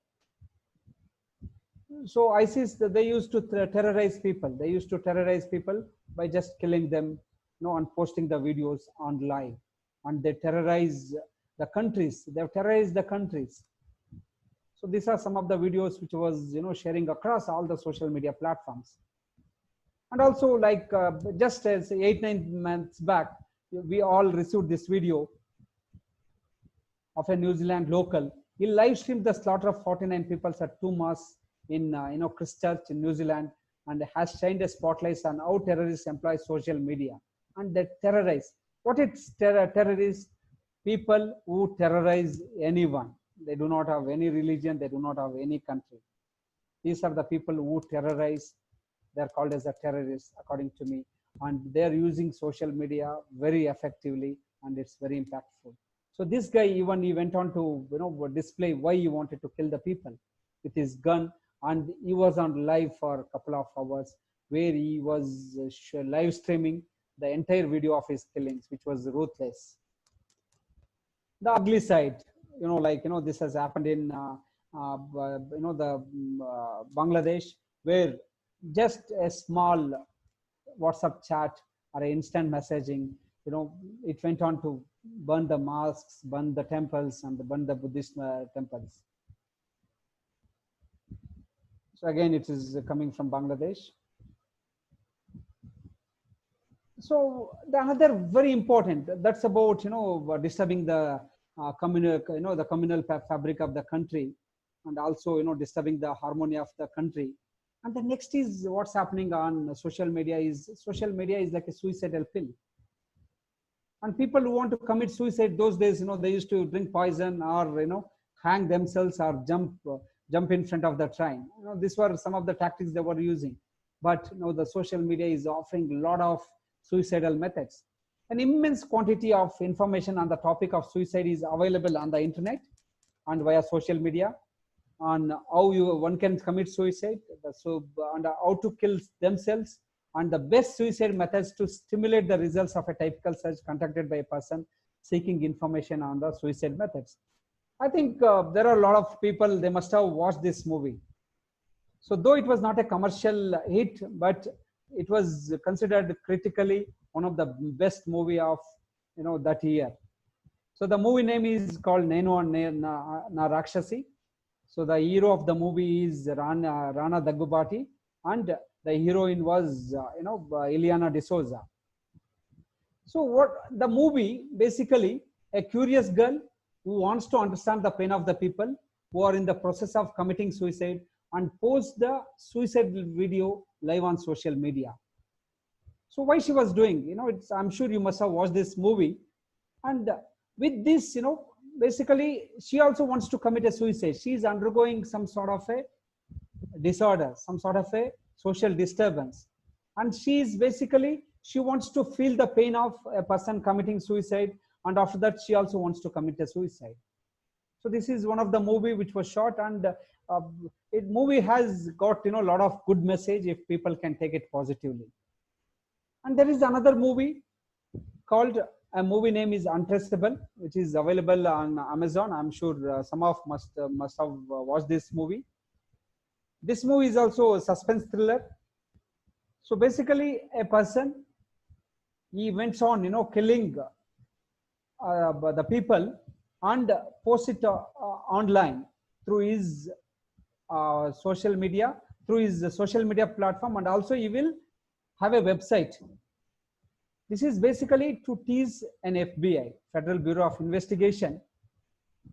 So ISIS, they used to terrorize people. They used to terrorize people by just killing them, and posting the videos on live. And they terrorize the countries. They've terrorized the countries. So these are some of the videos which was sharing across all the social media platforms. And also, like just as 8-9 months back, we all received this video of a New Zealand local. He live streamed the slaughter of 49 people at 2 mosques in Christchurch in New Zealand, and has shined a spotlight on how terrorists employ social media, and they terrorize. What it's terrorists? People who terrorize anyone. They do not have any religion. They do not have any country. These are the people who terrorize. They're called as the terrorists, according to me. And they're using social media very effectively, and it's very impactful. So this guy, even he went on to display why he wanted to kill the people with his gun, and he was on live for a couple of hours, where he was live streaming the entire video of his killings, which was ruthless. The ugly side, this has happened in Bangladesh, where just a small WhatsApp chat or instant messaging, it went on to burn the mosques, burn the temples, and burn the Buddhist temples. So again, it is coming from Bangladesh. So the another very important, that's about disturbing the communal, the communal fabric of the country, and also disturbing the harmony of the country. And the next is what's happening on social media is like a suicidal pill. And people who want to commit suicide those days, they used to drink poison or, hang themselves or jump in front of the train. These were some of the tactics they were using. But the social media is offering a lot of suicidal methods. An immense quantity of information on the topic of suicide is available on the internet and via social media, on how one can commit suicide, and how to kill themselves, and the best suicide methods to stimulate the results of a typical search conducted by a person seeking information on the suicide methods. I think there are a lot of people, they must have watched this movie. So though it was not a commercial hit, but it was considered critically one of the best movie of that year. So the movie name is called Nenu Na Rakshasi. So the hero of the movie is Rana Daggubati, and the heroine was Ileana D'Souza. So what the movie, basically a curious girl who wants to understand the pain of the people who are in the process of committing suicide and post the suicide video live on social media. So why she was doing, I'm sure you must have watched this movie. And with this, basically she also wants to commit a suicide. She is undergoing some sort of a disorder, some sort of a social disturbance. And she wants to feel the pain of a person committing suicide. And after that, she also wants to commit a suicide. So this is one of the movie which was shot, and movie has got a lot of good message if people can take it positively. And there is another movie called, a movie name is Untraceable, which is available on Amazon. I'm sure some of must have watched this movie. This movie is also a suspense thriller. So basically, a person, he went on killing the people and post it online through his social media platform, and also he will have a website. This is basically to tease an FBI, Federal Bureau of Investigation,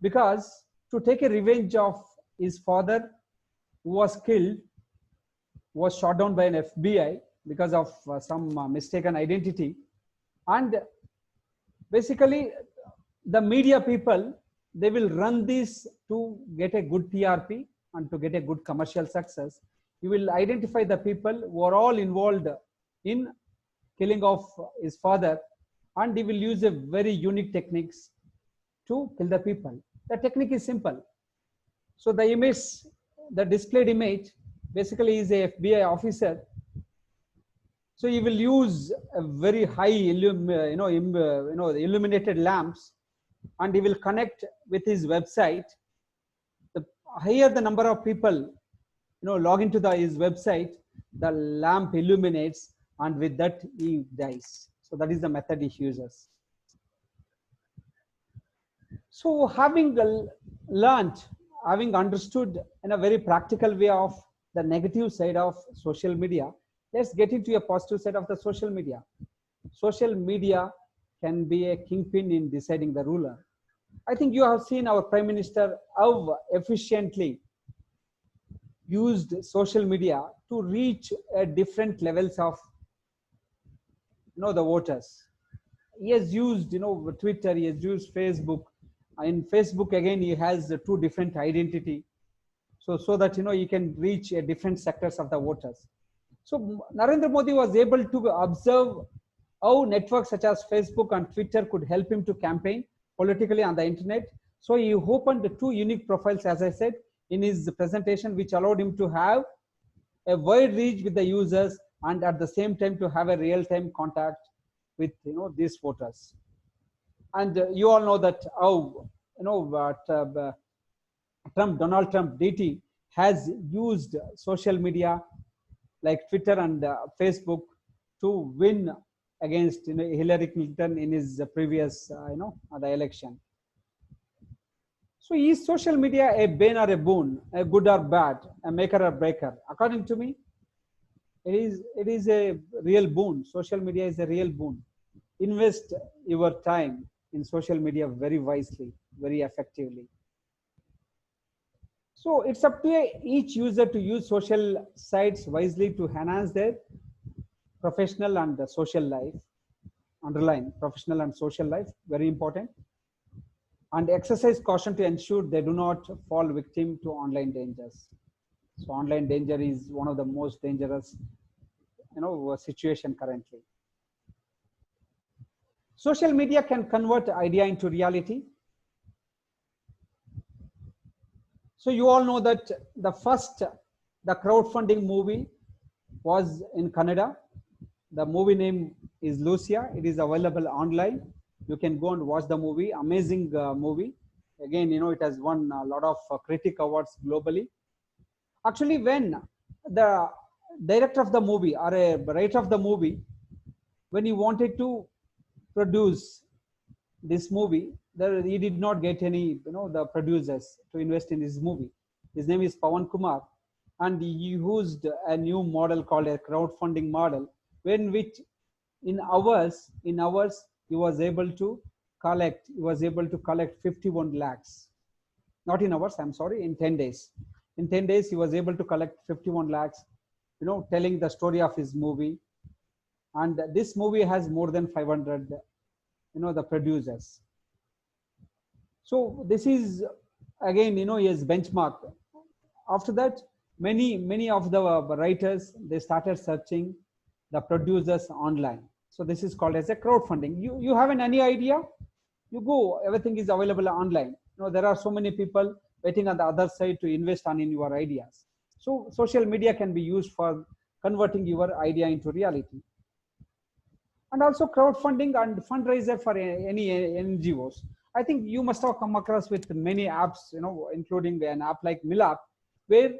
because to take a revenge of his father who was killed, was shot down by an FBI because of some mistaken identity. And basically the media people, they will run this to get a good TRP and to get a good commercial success. You will identify the people who are all involved in killing of his father, and he will use a very unique techniques to kill the people. The technique is simple. So the image, the displayed image, basically is a FBI officer. So he will use a very high illuminated lamps, and he will connect with his website. The higher the number of people log into his website, the lamp illuminates, and with that he dies. So that is the method he uses. So having learned, having understood in a very practical way of the negative side of social media, let's get into a positive side of the social media. Social media can be a kingpin in deciding the ruler. I think you have seen our Prime Minister how efficiently used social media to reach different levels of the voters. He has used Twitter, he has used Facebook. In Facebook again, he has two different identity, so that he can reach different sectors of the voters. So Narendra Modi was able to observe how networks such as Facebook and Twitter could help him to campaign politically on the internet. So he opened two unique profiles, as I said, in his presentation, which allowed him to have a wide reach with the users, and at the same time to have a real-time contact with these voters. And you all know that how Donald Trump DT has used social media like Twitter and Facebook to win against Hillary Clinton in his previous the election. So is social media a bane or a boon, a good or bad, a maker or breaker? According to me, it is a real boon. Social media is a real boon. Invest your time in social media very wisely, very effectively. So it's up to each user to use social sites wisely to enhance their professional and social life. underline professional and social life, very important. And exercise caution to ensure they do not fall victim to online dangers. So online danger is one of the most dangerous, situation currently. Social media can convert idea into reality. So you all know that the crowdfunding movie was in Canada. The movie name is Lucia. It is available online. You can go and watch the movie. Amazing movie. Again, it has won a lot of critic awards globally. Actually, when the director of the movie or a writer of the movie, when he wanted to produce this movie, he did not get any, the producers to invest in this movie. His name is Pawan Kumar, and he used a new model called a crowdfunding model, in which in hours he was able to collect 51 lakhs. Not in hours, I'm sorry, in 10 days. In 10 days, he was able to collect 51 lakhs, telling the story of his movie. And this movie has more than 500, the producers. So this is, again, his benchmark. After that, many of the writers, they started searching the producers online. So this is called as a crowdfunding. You haven't any idea, you go, everything is available online. There are so many people waiting on the other side to invest in your ideas. So social media can be used for converting your idea into reality. And also crowdfunding and fundraiser for any NGOs. I think you must have come across with many apps, including an app like Milap, where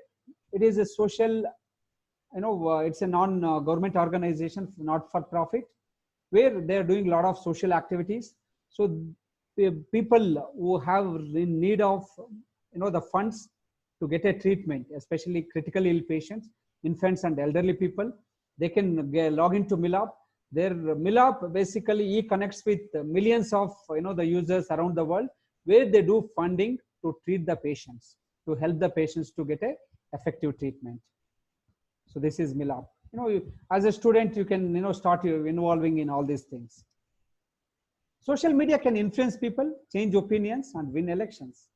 it is a social, it's a non-government organization, not for profit, where they are doing a lot of social activities. So people who have in need of, the funds to get a treatment, especially critically ill patients, infants and elderly people, they can log into Milap. Their Milap basically connects with millions of the users around the world, where they do funding to treat the patients, to help the patients to get a effective treatment. So this is Milap. As a student, you can start involving in all these things. Social media can influence people, change opinions, and win elections.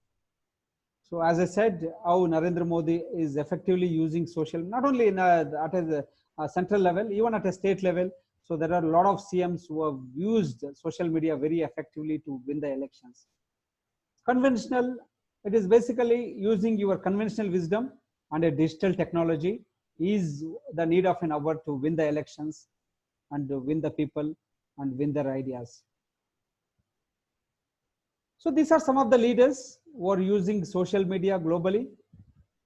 So as I said, how Narendra Modi is effectively using social, not only at a central level, even at a state level. So there are a lot of CMs who have used social media very effectively to win the elections. Conventional, it is basically using your conventional wisdom and a digital technology is the need of an hour to win the elections and to win the people and win their ideas. So these are some of the leaders who are using social media globally.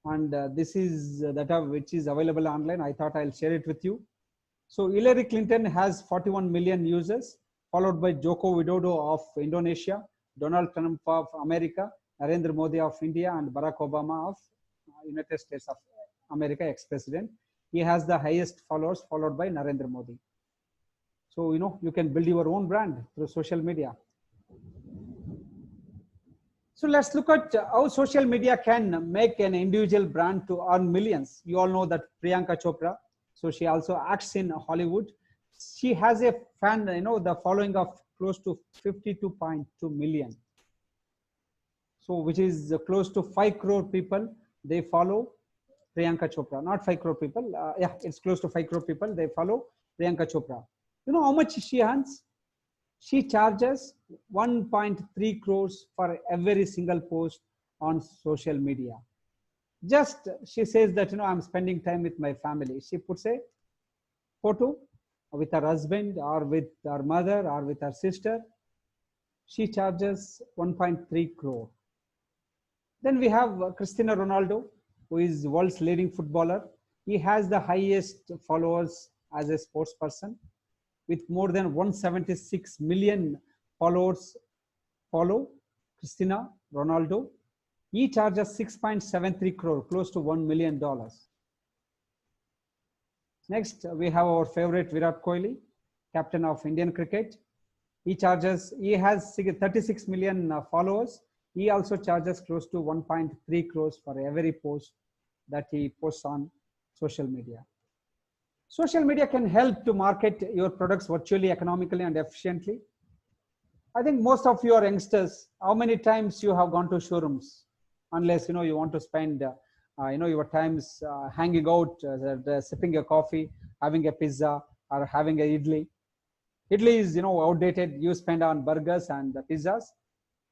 And this is data which is available online. I thought I'll share it with you. So Hillary Clinton has 41 million users, followed by Joko Widodo of Indonesia, Donald Trump of America, Narendra Modi of India, and Barack Obama of United States of America, ex-president. He has the highest followers, followed by Narendra Modi. So, you can build your own brand through social media. So let's look at how social media can make an individual brand to earn millions. You all know that Priyanka Chopra, so she also acts in Hollywood. She has a fan, the following of close to 52.2 million. So which is close to 5 crore people, they follow Priyanka Chopra, not 5 crore people. Yeah, it's close to 5 crore people, they follow Priyanka Chopra. You know how much she earns? She charges 1.3 crores for every single post on social media. Just she says that, I'm spending time with my family. She puts a photo with her husband or with her mother or with her sister. She charges 1.3 crore. Then we have Cristiano Ronaldo, who is world's leading footballer. He has the highest followers as a sports person, with more than 176 million followers follow Cristiano Ronaldo. He charges 6.73 crore, close to $1 million. Next, we have our favorite Virat Kohli, captain of Indian cricket. He has 36 million followers. He also charges close to 1.3 crores for every post that he posts on social media. Social media can help to market your products virtually, economically, and efficiently. I think most of your youngsters, how many times you have gone to showrooms, unless you want to spend your times hanging out, sipping a coffee, having a pizza, or having a idli. Idli is outdated. You spend on burgers and pizzas.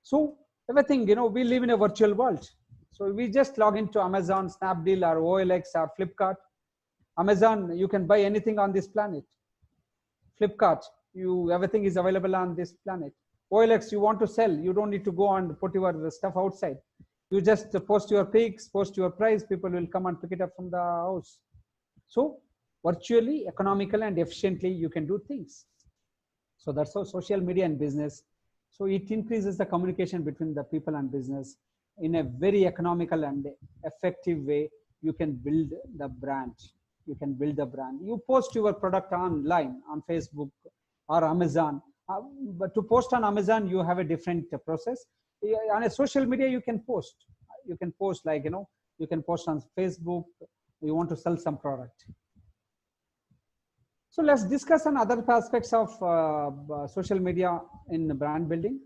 So everything, we live in a virtual world. So we just log into Amazon, Snapdeal, or OLX, or Flipkart. Amazon, you can buy anything on this planet. Flipkart, everything is available on this planet. OLX, you want to sell, you don't need to go and put your stuff outside. You just post your pics, post your price, people will come and pick it up from the house. So virtually, economical, and efficiently, you can do things. So that's how social media and business. So it increases the communication between the people and business in a very economical and effective way. You can build the brand. You can build the brand. You post your product online on Facebook or Amazon. But to post on Amazon, you have a different process. On a social media, you can post. You can post like, you can post on Facebook. You want to sell some product. So let's discuss on other aspects of social media in brand building.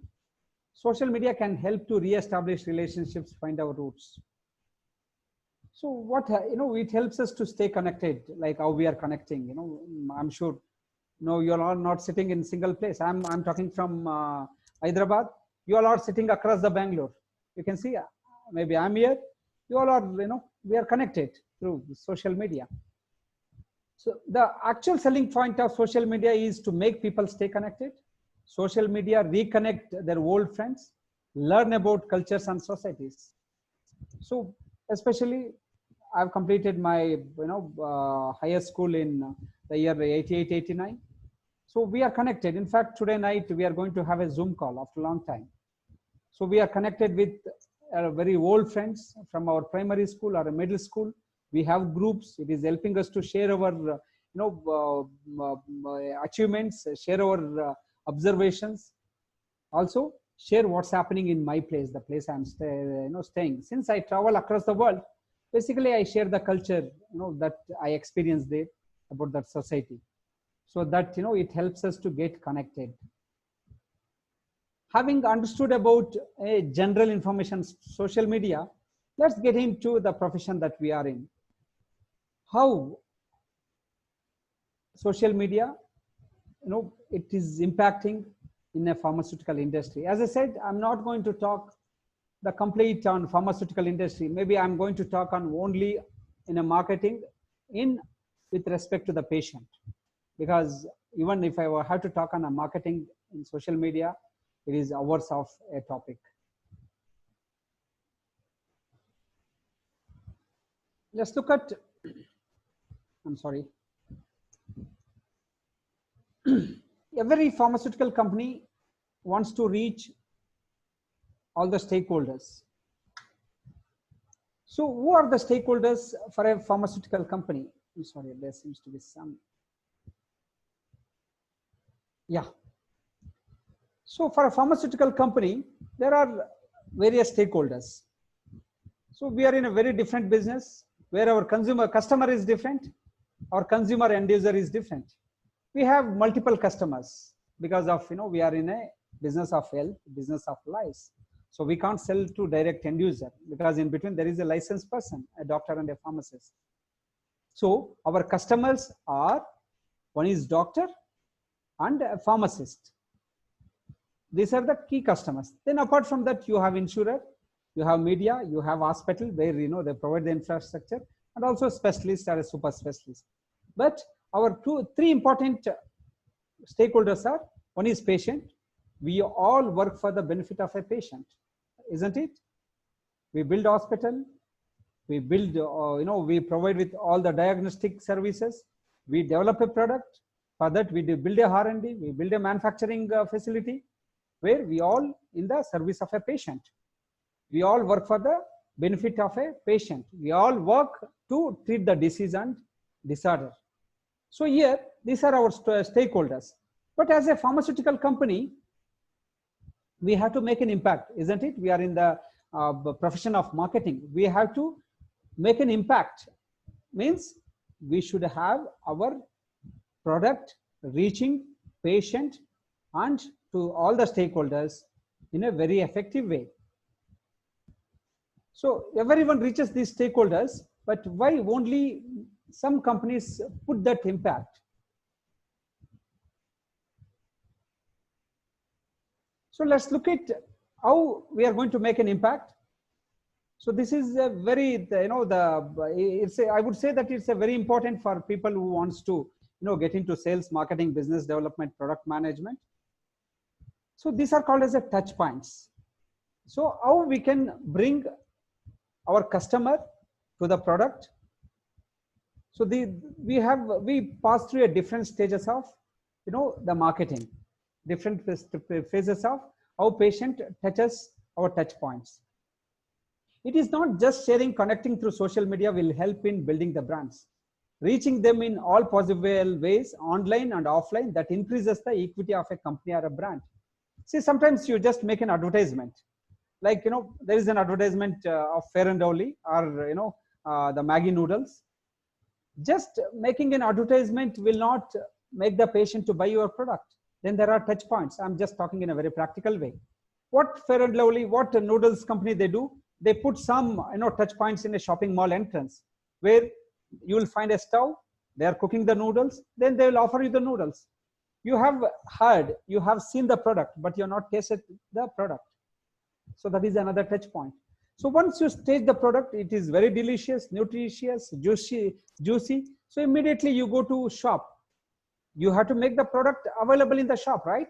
Social media can help to re-establish relationships, find our roots. So what, it helps us to stay connected, like how we are connecting, I'm sure, you all are not sitting in single place. I'm talking from Hyderabad. You all are sitting across the Bangalore. You can see, maybe I'm here. You all are, we are connected through social media. So the actual selling point of social media is to make people stay connected. Social media reconnect their old friends, learn about cultures and societies. So especially, I've completed my higher school in the year 88, 89. So we are connected. In fact, today night we are going to have a Zoom call after a long time. So we are connected with very old friends from our primary school or a middle school. We have groups. It is helping us to share our achievements, share our observations. Also share what's happening in my place, the place I'm staying. Since I travel across the world, basically I share the culture that I experienced there about that society. So that it helps us to get connected. Having understood about general information, social media, let's get into the profession that we are in. How social media, it is impacting in a pharmaceutical industry. As I said, I'm not going to talk the complete on pharmaceutical industry. Maybe I'm going to talk on only in a marketing with respect to the patient. Because even if I have to talk on a marketing in social media, it is hours of a topic. Let's look at, I'm sorry. Every pharmaceutical company wants to reach all the stakeholders. So who are the stakeholders for a pharmaceutical company? I'm sorry, there seems to be some. Yeah. So for a pharmaceutical company, there are various stakeholders. So we are in a very different business where our customer is different. Our consumer end user is different. We have multiple customers because of, we are in a business of health, business of lives. So we can't sell to direct end user because in between there is a licensed person, a doctor and a pharmacist. So our customers are, one is doctor and a pharmacist. These are the key customers. Then apart from that, you have insurer, you have media, you have hospital where they provide the infrastructure, and also specialists or a super specialist. But our three important stakeholders are, one is patient. We all work for the benefit of a patient, isn't it? We build hospital, we build, we provide with all the diagnostic services, we develop a product. For that, we build a R&D, we build a manufacturing facility where we all in the service of a patient. We all work for the benefit of a patient. We all work to treat the disease and disorder. So here, these are our stakeholders. But as a pharmaceutical company, we have to make an impact, isn't it? We are in the profession of marketing. We have to make an impact. Means we should have our product reaching patient and to all the stakeholders in a very effective way. So everyone reaches these stakeholders, but why only some companies put that impact? So let's look at how we are going to make an impact. So this is a very, I would say that it's a very important for people who wants to, get into sales, marketing, business development, product management. So these are called as a touch points. So how we can bring our customer to the product. So we pass through a different stages of, the marketing, different phases of how patient touches our touch points. It is not just sharing, connecting through social media will help in building the brands. Reaching them in all possible ways, online and offline, that increases the equity of a company or a brand. See, sometimes you just make an advertisement. Like, there is an advertisement of Fair and Lovely or, the Maggi noodles. Just making an advertisement will not make the patient to buy your product. Then there are touch points. I'm just talking in a very practical way. What Fair and Lovely, what noodles company they do? They put some, touch points in a shopping mall entrance where you will find a stove. They are cooking the noodles. Then they will offer you the noodles. You have heard, you have seen the product, but you're not tasted the product. So that is another touch point. So once you taste the product, it is very delicious, nutritious, juicy. So immediately you go to shop. You have to make the product available in the shop, right?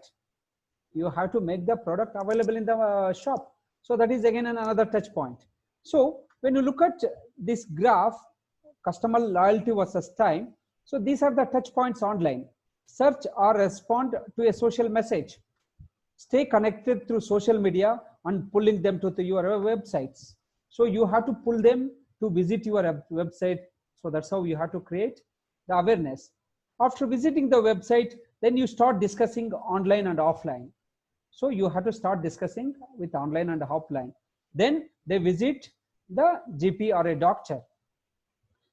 You have to make the product available in the shop. So that is again another touch point. So when you look at this graph, customer loyalty versus time. So these are the touch points online. Search or respond to a social message. Stay connected through social media and pulling them to your websites. So you have to pull them to visit your website. So that's how you have to create the awareness. After visiting the website, then you start discussing online and offline. So you have to start discussing with online and offline. Then they visit the GP or a doctor.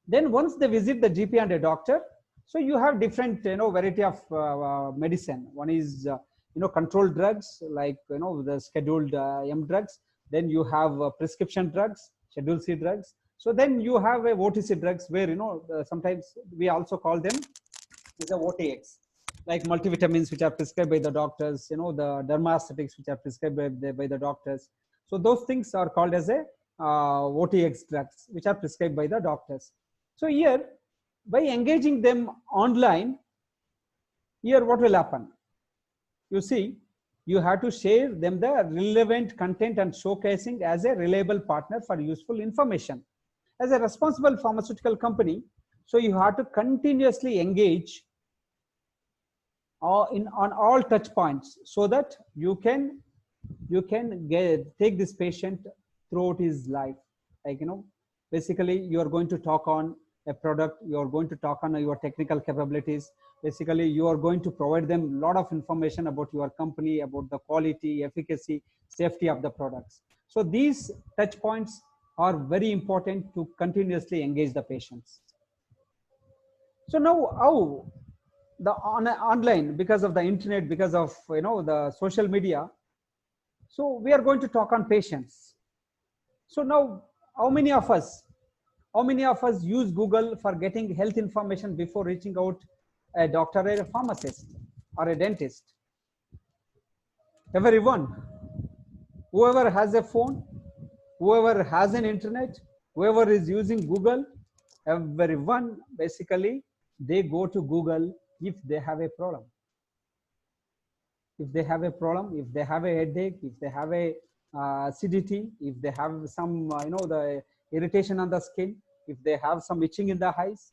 Then once they visit the GP and a doctor, so you have different, variety of medicine. One is, controlled drugs, like, the scheduled M drugs. Then you have prescription drugs, schedule C drugs. So then you have a OTC drugs where, sometimes we also call them as a OTX, like multivitamins, which are prescribed by the doctors, the dermaesthetics, which are prescribed by the doctors. So those things are called as a OTX drugs, which are prescribed by the doctors. So here, by engaging them online, here what will happen? You see, you have to share them the relevant content and showcasing as a reliable partner for useful information. As a responsible pharmaceutical company, so you have to continuously engage on all touch points, so that you can take this patient throughout his life. Like, basically you are going to talk on a product, you are going to talk on your technical capabilities. Basically you are going to provide them a lot of information about your company, about the quality, efficacy, safety of the products. So these touch points are very important to continuously engage the patients. So now how the online, because of the internet, because of, the social media, so we are going to talk on patients. So now how many of us use Google for getting health information before reaching out a doctor or a pharmacist or a dentist? Everyone. Whoever has a phone, whoever has an internet, whoever is using Google, everyone, basically they go to Google if they have a problem. If they have a problem, if they have a headache, if they have a acidity, if they have some, the irritation on the skin, if they have some itching in the eyes,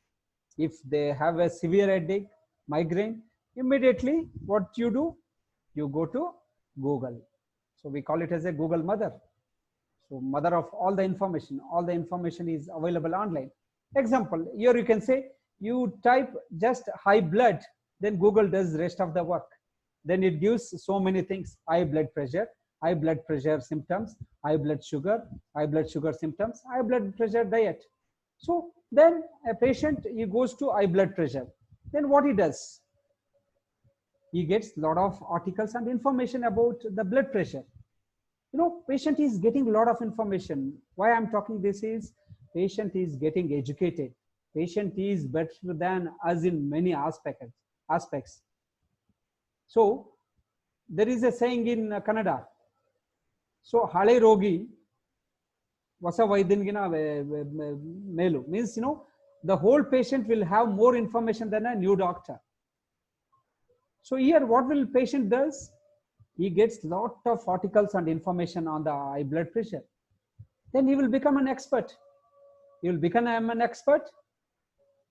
if they have a severe headache, migraine, immediately what you do? You go to Google. So we call it as a Google mother. So mother of all the information is available online. Example, here you can say, you type just high blood, then Google does the rest of the work. Then it gives so many things: high blood pressure symptoms, high blood sugar symptoms, high blood pressure diet. So Then a patient, he goes to high blood pressure. Then what he does? He gets a lot of articles and information about the blood pressure. You know, patient is getting a lot of information. Why I'm talking this is, patient is getting educated. Patient is better than us in many aspects. So there is a saying in Kannada. So hale rogi vasa vaidingina melu means, you know, the whole patient will have more information than a new doctor. So here what will patient does? He gets lot of articles and information on the high blood pressure. Then he will become an expert. He will become an expert.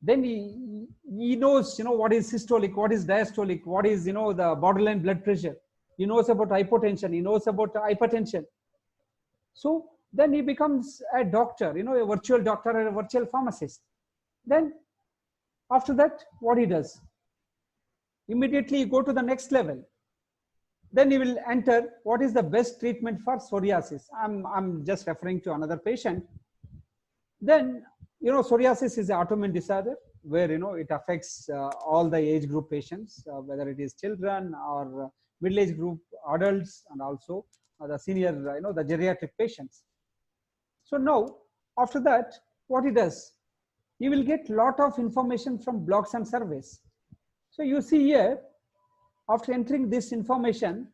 Then he knows, you know, what is systolic, what is diastolic, what is, you know, the borderline blood pressure. He knows about hypotension. He knows about hypertension. So then he becomes a doctor, you know, a virtual doctor or a virtual pharmacist. Then after that, what he does? Immediately go to the next level. Then he will enter what is the best treatment for psoriasis. I'm just referring to another patient. Then, you know, psoriasis is an autoimmune disorder where, you know, it affects all the age group patients, whether it is children or middle-age group adults, and also the senior, you know, the geriatric patients. So now, after that, what he does? He will get lot of information from blogs and surveys. So you see here, after entering this information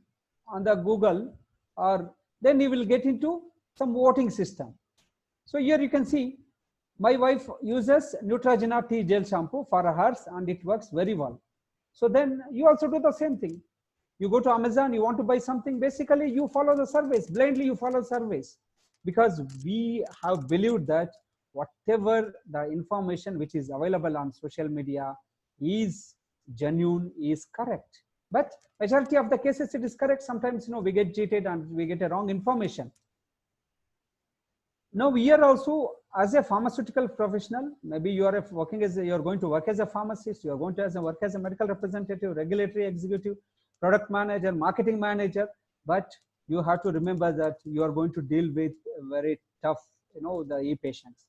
on the Google, or then he will get into some voting system. So here you can see, my wife uses Neutrogena tea gel shampoo for hers and it works very well. So then you also do the same thing. You go to Amazon, you want to buy something, basically you follow the surveys, blindly you follow surveys, because we have believed that whatever the information which is available on social media is genuine, is correct. But majority of the cases it is correct. Sometimes, you know, we get cheated and we get a wrong information. Now here also, as a pharmaceutical professional, maybe you are working as you are going to work as a pharmacist, you are going to work as a medical representative, regulatory executive, product manager, marketing manager, but you have to remember that you are going to deal with very tough, you know, the e-patients.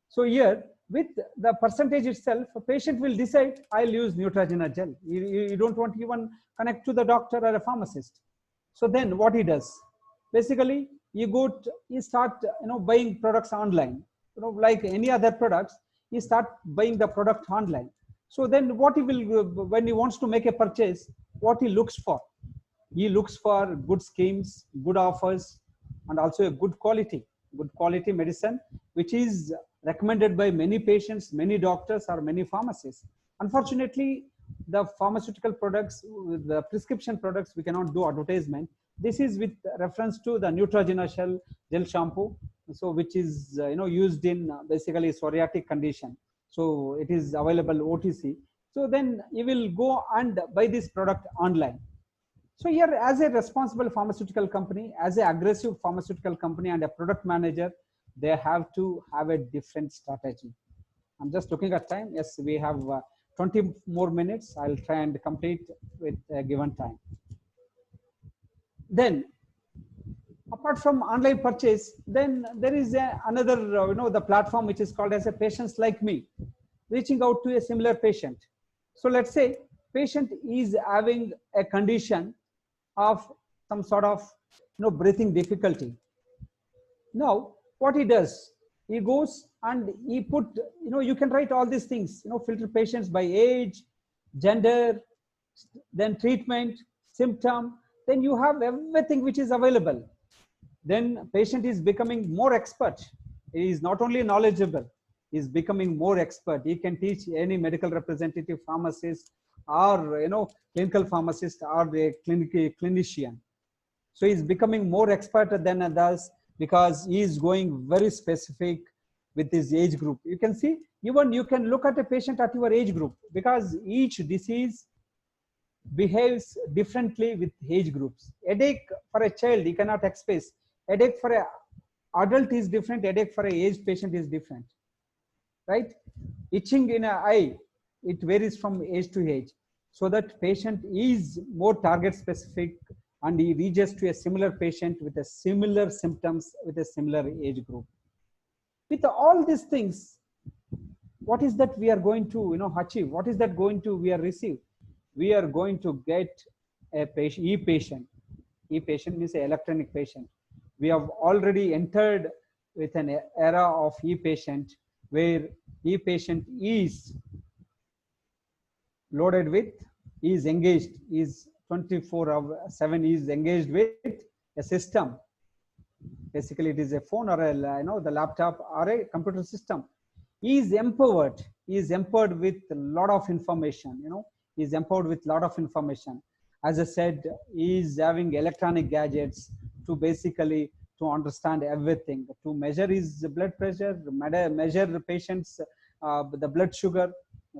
So here, with the percentage itself, a patient will decide, I'll use Neutrogena gel. You don't want to even connect to the doctor or a pharmacist. So then what he does? Basically, you start, you know, buying products online. You know, like any other products, you start buying the product online. So then what he will, when he wants to make a purchase, what he looks for? He looks for good schemes, good offers, and also a good quality medicine, which is recommended by many patients, many doctors, or many pharmacists. Unfortunately, the pharmaceutical products, the prescription products, we cannot do advertisement. This is with reference to the Neutrogena gel shampoo, so which is you know, used in basically psoriatic condition. So it is available OTC. So then you will go and buy this product online. So here, as a responsible pharmaceutical company, as an aggressive pharmaceutical company and a product manager, they have to have a different strategy. I'm just looking at time. Yes, we have 20 more minutes. I'll try and complete with a given time. Then, apart from online purchase, then there is another, you know, the platform which is called as a Patients Like Me, reaching out to a similar patient. So let's say patient is having a condition of some sort of, you know, breathing difficulty. Now what he does, he goes and he put, you know, you can write all these things, you know, filter patients by age, gender, then treatment, symptom, then you have everything which is available. Then patient is becoming more expert. He is not only knowledgeable, he is becoming more expert. He can teach any medical representative, pharmacist, or, you know, clinical pharmacist, or a clinician. So he is becoming more expert than others because he is going very specific with his age group. You can see, even you can look at a patient at your age group, because each disease behaves differently with age groups. Headache for a child, he cannot express. Headache for an adult is different. Headache for an aged patient is different, right? Itching in an eye, it varies from age to age. So that patient is more target specific, and he reaches to a similar patient with a similar symptoms, with a similar age group. With all these things, what is that we are going to, achieve? What is that going to we are receive? We are going to get a patient, e-patient. E-patient means electronic patient. We have already entered with an era of e-patient, where e-patient is loaded with, is engaged, is 24/7 is engaged with a system. Basically, it is a phone or a the laptop or a computer system. He is empowered. He is empowered with a lot of information. He is empowered with a lot of information. As I said, he is having electronic gadgets to basically to understand everything, to measure his blood pressure, measure the patient's the blood sugar,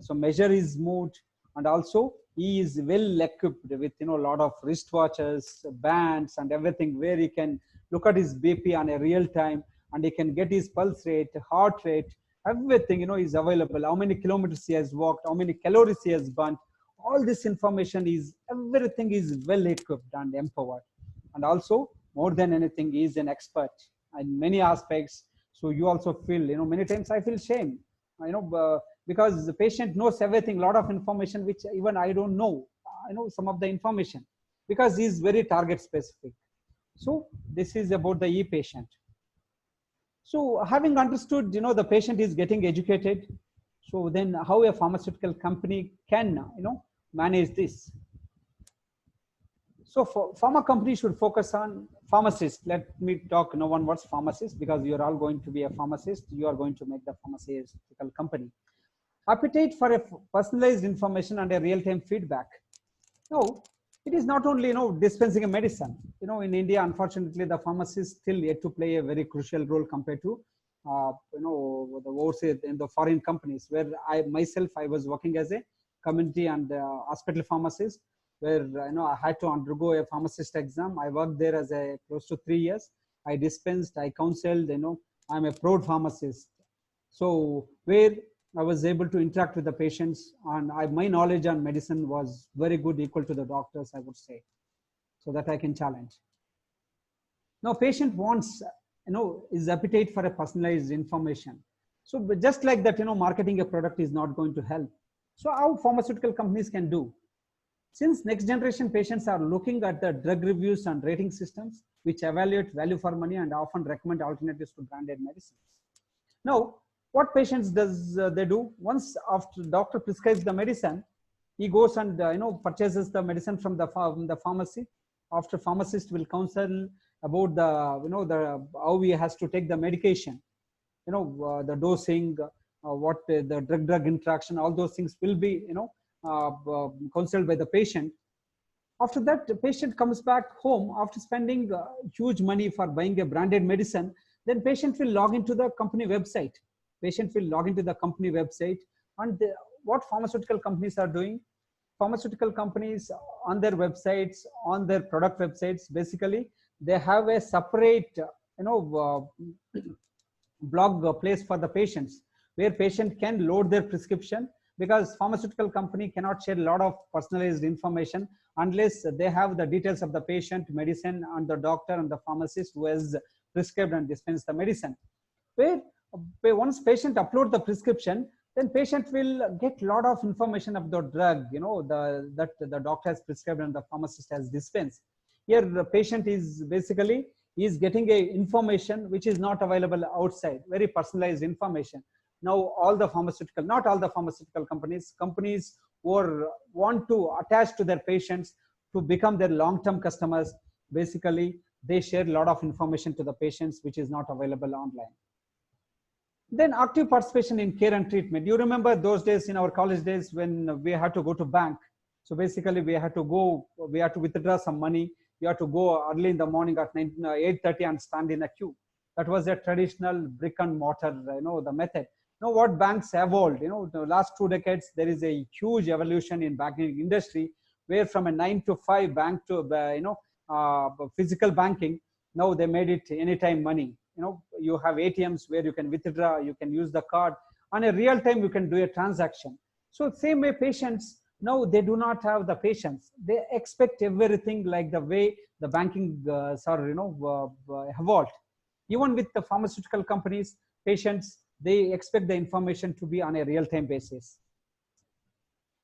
so measure his mood, and also he is well equipped with a lot of wristwatches, bands, and everything, where he can look at his BP on a real time, and he can get his pulse rate, heart rate, everything is available. How many kilometers he has walked, how many calories he has burnt, all this information is, everything is well equipped and empowered. And also, more than anything, he is an expert in many aspects. So you also feel, many times I feel shame, because the patient knows everything, a lot of information which even I don't know. I know some of the information because he is very target specific. So this is about the e-patient. So having understood, the patient is getting educated. So then how a pharmaceutical company can, manage this. So for pharma company should focus on pharmacist. Let me talk no one what's pharmacist, because you're all going to be a pharmacist. You are going to make the pharmaceutical company. Appetite for a personalized information and a real-time feedback. Now, it is not only, dispensing a medicine. In India, unfortunately, the pharmacist still yet to play a very crucial role compared to, the overseas in the foreign companies, where I was working as a community and hospital pharmacist, where, I had to undergo a pharmacist exam. I worked there as a close to 3 years. I dispensed, I counseled, I'm a proud pharmacist. So where I was able to interact with the patients, and my knowledge on medicine was very good, equal to the doctors, I would say, so that I can challenge. Now, patient wants, his appetite for a personalized information. So just like that, marketing a product is not going to help. So how pharmaceutical companies can do? Since next generation patients are looking at the drug reviews and rating systems, which evaluate value for money and often recommend alternatives to branded medicines. Now, what patients does they do? Once after doctor prescribes the medicine, he goes and purchases the medicine from the pharmacy. After, pharmacist will counsel about the how he has to take the medication, the dosing, what the drug interaction, all those things will be counseled by the patient. After that, the patient comes back home after spending huge money for buying a branded medicine. Then patient will log into the company website. Patient will log into the company website, and what pharmaceutical companies are doing? Pharmaceutical companies on their websites, on their product websites, basically they have a separate blog place for the patients, where patient can load their prescription, because pharmaceutical company cannot share a lot of personalized information unless they have the details of the patient, medicine, and the doctor and the pharmacist who has prescribed and dispensed the medicine. Where once patient upload the prescription, then patient will get a lot of information of the drug, that the doctor has prescribed and the pharmacist has dispensed. Here, the patient is basically getting a information which is not available outside, very personalized information. Now, not all the pharmaceutical companies who want to attach to their patients to become their long-term customers, basically they share a lot of information to the patients which is not available online. Then active participation in care and treatment. You remember those days in our college days when we had to go to bank. So basically we had to withdraw some money. You have to go early in the morning at 8:30 and stand in a queue. That was a traditional brick and mortar, the method. Now what banks evolved, the last 2 decades, there is a huge evolution in banking industry, where from a 9 to 5 bank to, physical banking, now they made it anytime money. You have ATMs where you can withdraw, you can use the card, on a real time you can do a transaction. So same way patients, now they do not have the patience. They expect everything like the way the banking are, evolved. Even with the pharmaceutical companies, patients, they expect the information to be on a real-time basis.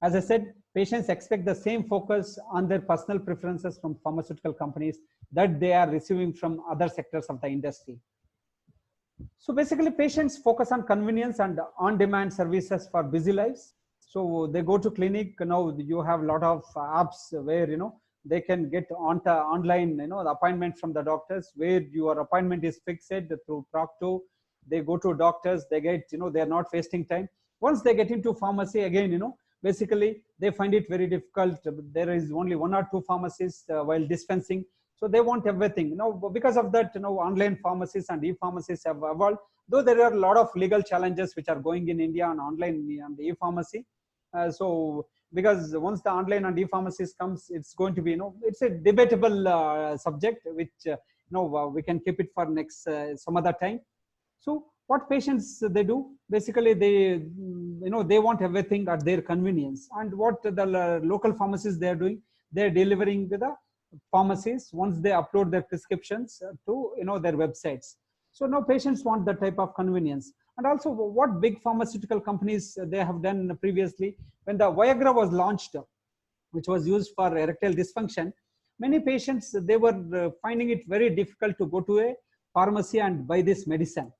As I said, patients expect the same focus on their personal preferences from pharmaceutical companies that they are receiving from other sectors of the industry. So basically, patients focus on convenience and on-demand services for busy lives. So they go to clinic. Now you have a lot of apps where they can get online the appointment from the doctors, where your appointment is fixed through Procto. They go to doctors. They get they are not wasting time. Once they get into pharmacy again, basically they find it very difficult. There is only one or two pharmacists while dispensing. So they want everything, because of that, online pharmacies and e-pharmacies have evolved. Though there are a lot of legal challenges which are going in India on online and e-pharmacy. So because once the online and e-pharmacies comes, it's going to be, it's a debatable subject, which we can keep it for next some other time. So what patients they do, basically they they want everything at their convenience. And what the local pharmacies they are doing, they are delivering to the pharmacies once they upload their prescriptions to their websites. So now patients want that type of convenience. And also what big pharmaceutical companies they have done previously, when the Viagra was launched, which was used for erectile dysfunction, many patients they were finding it very difficult to go to a pharmacy and buy this medicine,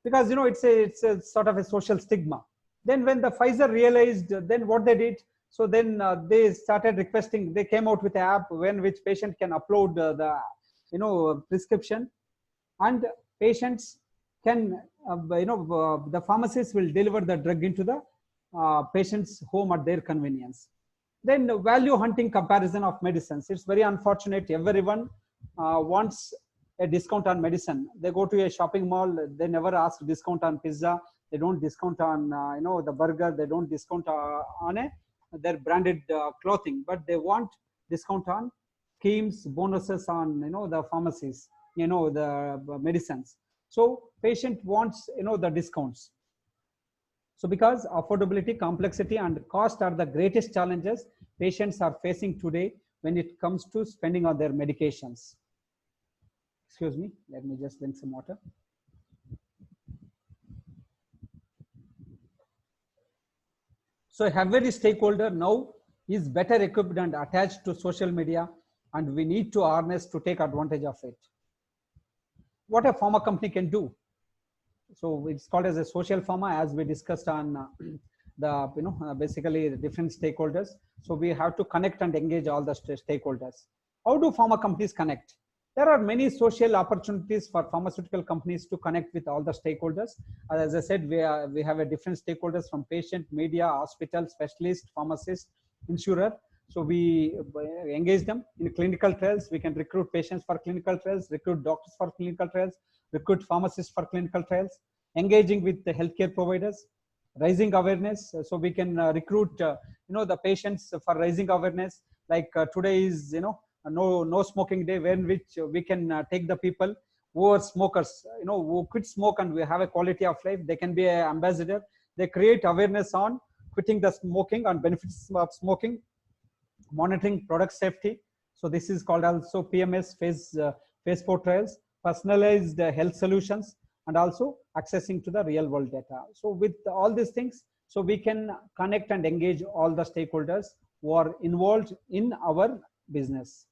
because it's a sort of a social stigma. Then when the Pfizer realized, then what they did, so then they started requesting, they came out with an app which patient can upload the prescription, and patients can the pharmacist will deliver the drug into the patient's home at their convenience. Then the value hunting comparison of medicines. It's very unfortunate. Everyone wants a discount on medicine. They go to a shopping mall, they never ask discount on pizza, they don't discount on the burger, they don't discount on their branded clothing, but they want discount on schemes, bonuses on the pharmacies, the medicines. So patient wants the discounts. So because affordability, complexity and cost are the greatest challenges patients are facing today when it comes to spending on their medications. Excuse me, let me just drink some water. So every stakeholder now is better equipped and attached to social media, and we need to harness to take advantage of it. What a pharma company can do. So it's called as a social pharma, as we discussed on the basically the different stakeholders. So we have to connect and engage all the stakeholders. How do pharma companies connect? There are many social opportunities for pharmaceutical companies to connect with all the stakeholders. As I said, we have a different stakeholders from patient, media, hospital, specialist, pharmacist, insurer. So we engage them in clinical trials. We can recruit patients for clinical trials, recruit doctors for clinical trials, recruit pharmacists for clinical trials, engaging with the healthcare providers, raising awareness. So we can recruit the patients for raising awareness. Like today is no smoking day, when which we can take the people who are smokers, who quit smoke and we have a quality of life. They can be an ambassador. They create awareness on quitting the smoking and benefits of smoking, monitoring product safety. So this is called also PMS, phase 4 trials, personalized health solutions, and also accessing to the real world data. So with all these things, so we can connect and engage all the stakeholders who are involved in our business.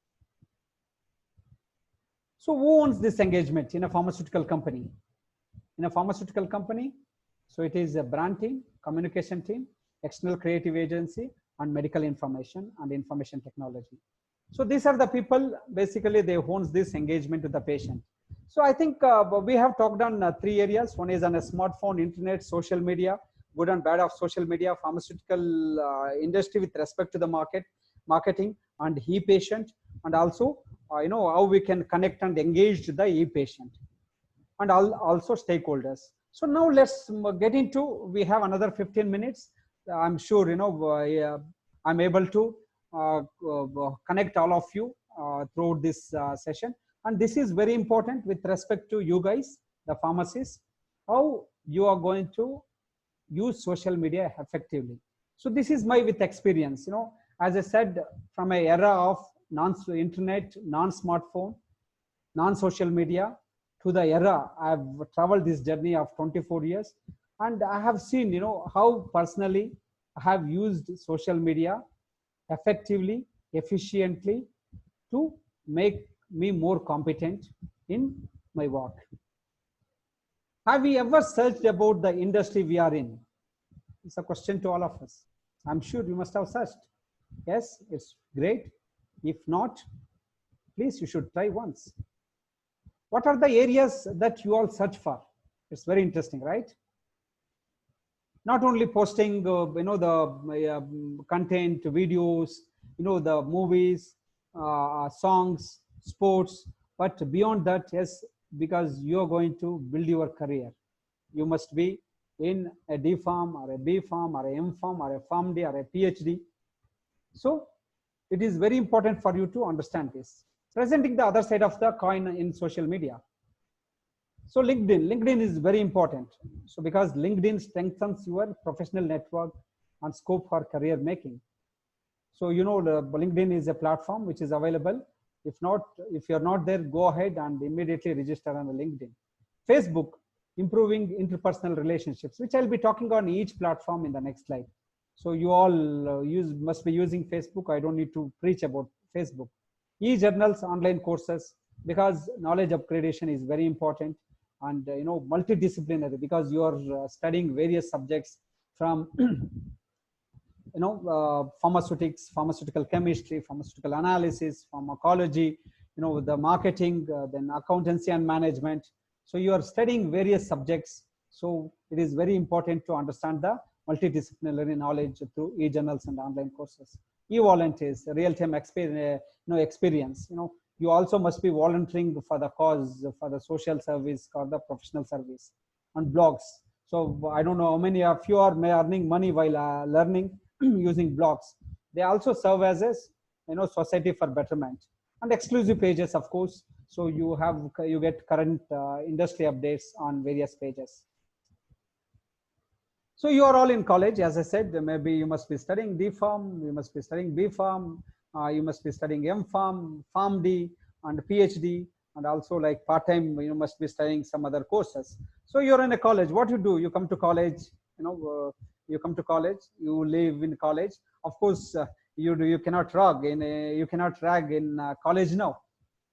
So who owns this engagement in a pharmaceutical company? In a pharmaceutical company, so it is a brand team, communication team, external creative agency, and medical information and information technology. So these are the people, basically they owns this engagement with the patient. So I think we have talked on 3 areas. One is on a smartphone, internet, social media, good and bad of social media, pharmaceutical industry with respect to the marketing, and e-patient, and also how we can connect and engage the e-patient, and also stakeholders. So now let's get into, we have another 15 minutes. I'm sure I'm able to connect all of you throughout this session. And this is very important with respect to you guys, the pharmacists, how you are going to use social media effectively. So this is my with experience, as I said, from an era of non-internet, non-smartphone, non-social media, to the era. I've traveled this journey of 24 years, and I have seen, how personally I have used social media effectively, efficiently to make me more competent in my work. Have we ever searched about the industry we are in? It's a question to all of us. I'm sure you must have searched. Yes, it's great. If not, please, you should try once. What are the areas that you all search for? It's very interesting, right? Not only posting, the content, videos, the movies, songs, sports, but beyond that, yes, because you're going to build your career, you must be in a D Pharm or a B Pharm or a M Pharm or a PharmD or a PhD. So it is very important for you to understand this. Presenting the other side of the coin in social media. So LinkedIn is very important. So because LinkedIn strengthens your professional network and scope for career making. So, the LinkedIn is a platform which is available. If you're not there, go ahead and immediately register on the LinkedIn. Facebook, improving interpersonal relationships, which I'll be talking on each platform in the next slide. So you all must be using Facebook. I don't need to preach about Facebook. E-journals, online courses, because knowledge upgradation is very important, and multidisciplinary, because you are studying various subjects from pharmaceutics, pharmaceutical chemistry, pharmaceutical analysis, pharmacology, the marketing, then accountancy and management. So you are studying various subjects. So it is very important to understand the multidisciplinary knowledge through e-journals and online courses. E-volunteers, real-time experience. You also must be volunteering for the cause, for the social service or the professional service. And blogs. So I don't know how many of you are earning money while learning using blogs. They also serve as a society for betterment. And exclusive pages, of course. So you get current industry updates on various pages. So you are all in college, as I said. Maybe you must be studying D Pharm, you must be studying B Pharm, you must be studying M Pharm, PharmD, and PhD, and also like part-time, you must be studying some other courses. So you're in a college. What you do? You come to college. You come to college. You live in college. Of course, you cannot rag in college now.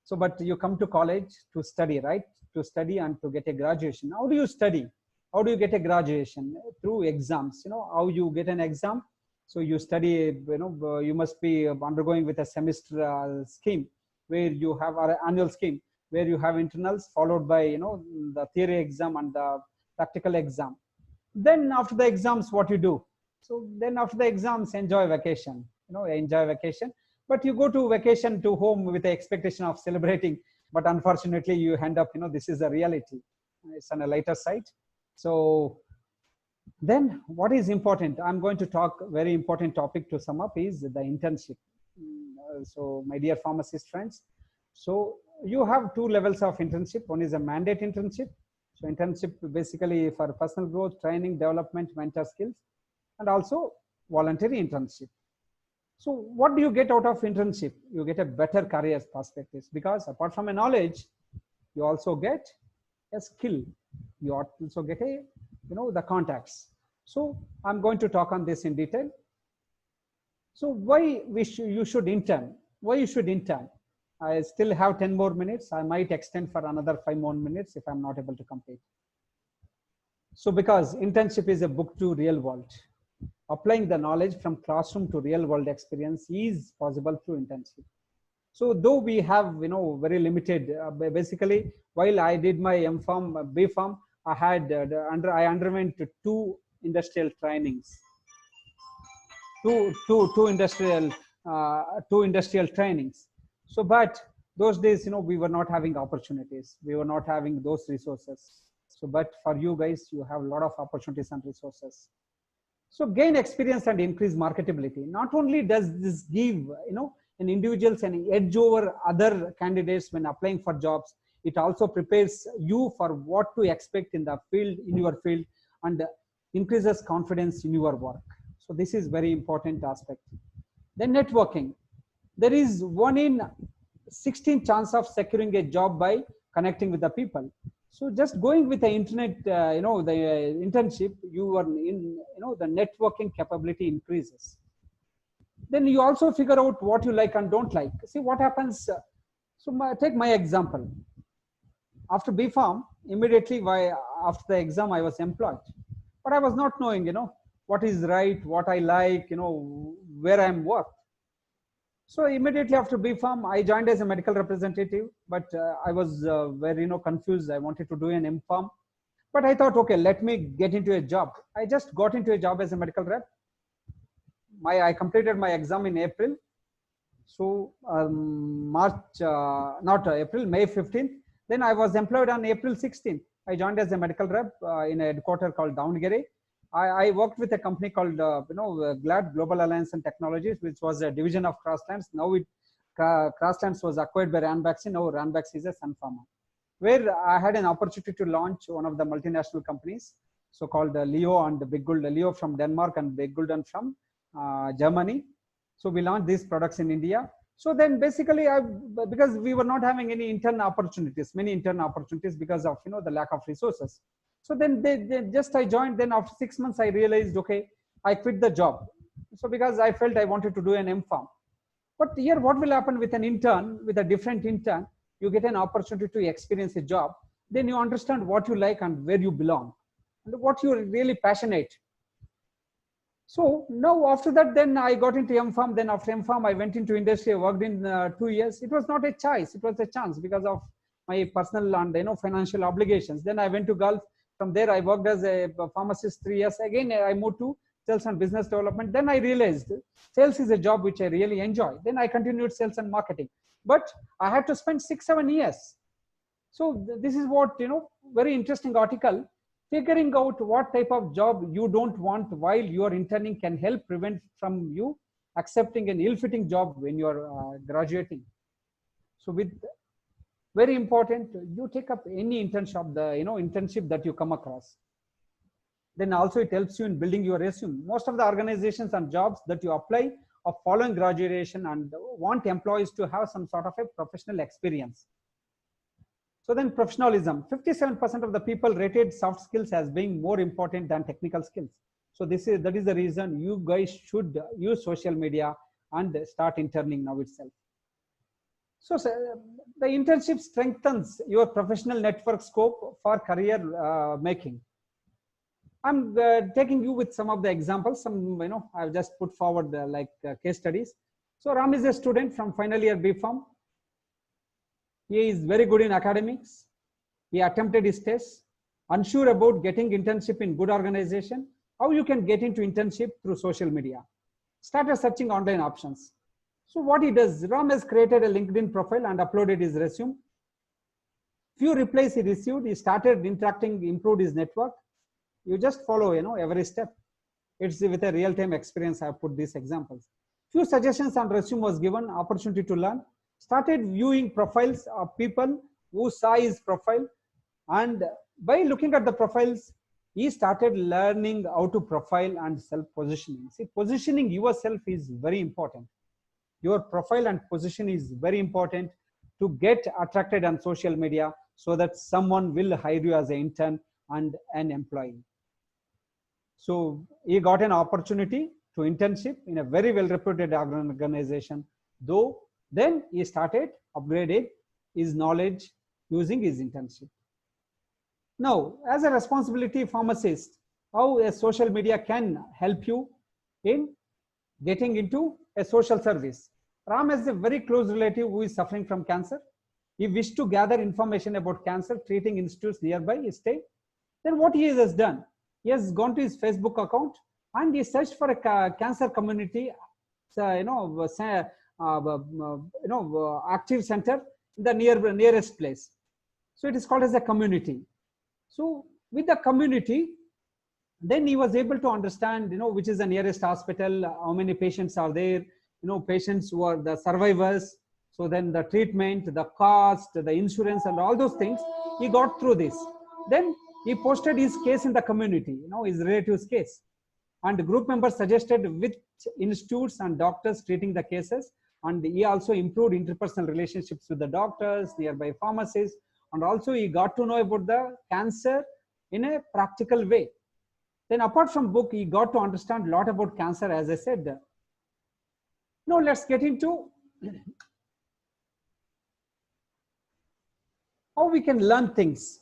So, but you come to college to study, right? To study and to get a graduation. How do you study? How do you get a graduation? Through exams. How you get an exam? So you study, you must be undergoing with a semester scheme where you have an annual scheme where you have internals followed by, the theory exam and the practical exam. Then after the exams, what you do? So then after the exams, enjoy vacation, enjoy vacation. But you go to vacation to home with the expectation of celebrating. But unfortunately, you end up, this is a reality. It's on a lighter side. So then what is important? I'm going to talk very important topic to sum up is the internship. So my dear pharmacist friends, so you have two levels of internship. One is a mandate internship. So internship basically for personal growth, training, development, mentor skills, and also voluntary internship. So what do you get out of internship? You get a better career perspectives, because apart from a knowledge, you also get a skill. You also get the contacts. So I'm going to talk on this in detail. So why you should intern? Why you should intern? I still have 10 more minutes. I might extend for another 5 more minutes if I'm not able to complete. So because internship is a book to real world. Applying the knowledge from classroom to real world experience is possible through internship. So though we have, very limited, basically, while I did my M Pharm, B Pharm, I underwent two industrial trainings, two industrial trainings. So, but those days, we were not having opportunities. We were not having those resources. So, but for you guys, you have a lot of opportunities and resources. So gain experience and increase marketability. Not only does this give, an individual's an edge over other candidates when applying for jobs, it also prepares you for what to expect in the field, in your field, and increases confidence in your work. So this is very important aspect. Then networking. There is 1 in 16 chance of securing a job by connecting with the people. So just going with the internet, the internship, you are in, the networking capability increases. Then you also figure out what you like and don't like. See what happens. Take my example. After BPharm, immediately after the exam, I was employed, but I was not knowing, what is right, what I like, where I'm worked. So immediately after BPharm, I joined as a medical representative, but I was very, confused. I wanted to do an MPharm, but I thought, okay, let me get into a job. I just got into a job as a medical rep. I completed my exam in April. So May 15th. Then I was employed on April 16th. I joined as a medical rep in a headquarter called Davangere. I worked with a company called GLAD, Global Alliance and Technologies, which was a division of Crosslands. Now Crosslands was acquired by Ranbaxy. Now Ranbaxy is a Sun Pharma, where I had an opportunity to launch one of the multinational companies, so called Leo and Big Gulden, Leo from Denmark and Big Gulden from Germany. So we launched these products in India. So then basically, because we were not having any many intern opportunities because of the lack of resources. So then I joined. Then after 6 months, I realized, okay, I quit the job. So because I felt I wanted to do an MPharm. But here, what will happen with an intern, with a different intern? You get an opportunity to experience a job. Then you understand what you like and where you belong, and what you're really passionate. So now after that, then I got into MPharm. Then after MPharm, I went into industry. I worked in 2 years. It was not a choice. It was a chance because of my personal and financial obligations. Then I went to Gulf. From there, I worked as a pharmacist 3 years. Again, I moved to sales and business development. Then I realized sales is a job which I really enjoy. Then I continued sales and marketing. But I had to spend 6-7 years. So this is what, very interesting article. Figuring out what type of job you don't want while you are interning can help prevent from you accepting an ill-fitting job when you are graduating. So very important, you take up any internship that you come across. Then also it helps you in building your resume. Most of the organizations and jobs that you apply are following graduation and want employees to have some sort of a professional experience. So then professionalism, 57% of the people rated soft skills as being more important than technical skills. So that is the reason you guys should use social media and start interning now itself. So the internship strengthens your professional network scope for career making. I'm taking you with some of the examples. I've just put forward case studies. So Ram is a student from final year BPharm. He is very good in academics. He attempted his tests, unsure about getting internship in good organization. How you can get into internship through social media. Started searching online options. So what he does, Ram has created a LinkedIn profile and uploaded his resume. Few replies he received, he started interacting, improved his network. You just follow, every step. It's with a real-time experience. I have put these examples. Few suggestions on resume was given, opportunity to learn. Started viewing profiles of people who saw his profile, and by looking at the profiles, he started learning how to profile and self-positioning. See, positioning yourself is very important. Your profile and position is very important to get attracted on social media so that someone will hire you as an intern and an employee. So he got an opportunity to internship in a very well-reputed organization, though then he started upgrading his knowledge using his internship. Now, as a responsibility pharmacist, how a social media can help you in getting into a social service. Ram has a very close relative who is suffering from cancer. He wished to gather information about cancer treating institutes nearby his stay. Then what he has done, he has gone to his Facebook account and he searched for a cancer community, active center in the nearest place. So it is called as a community. So with the community, then he was able to understand, which is the nearest hospital, how many patients are there, patients who are the survivors. So then the treatment, the cost, the insurance, and all those things, he got through this. Then he posted his case in the community, his relative's case. And the group members suggested which institutes and doctors treating the cases. And he also improved interpersonal relationships with the doctors, nearby pharmacies, and also he got to know about the cancer in a practical way. Then apart from book, he got to understand a lot about cancer, as I said. Now let's get into how we can learn things.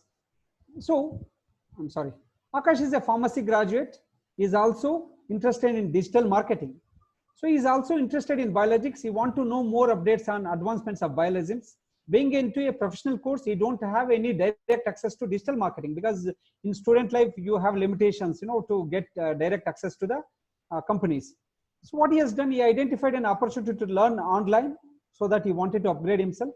So, I'm sorry. Akash is a pharmacy graduate. He is also interested in digital marketing. So he is also interested in biologics. He wants to know more updates on advancements of biologisms. Being into a professional course, you don't have any direct access to digital marketing, because in student life you have limitations, to get direct access to the companies. So what he has done, he identified an opportunity to learn online, so that he wanted to upgrade himself,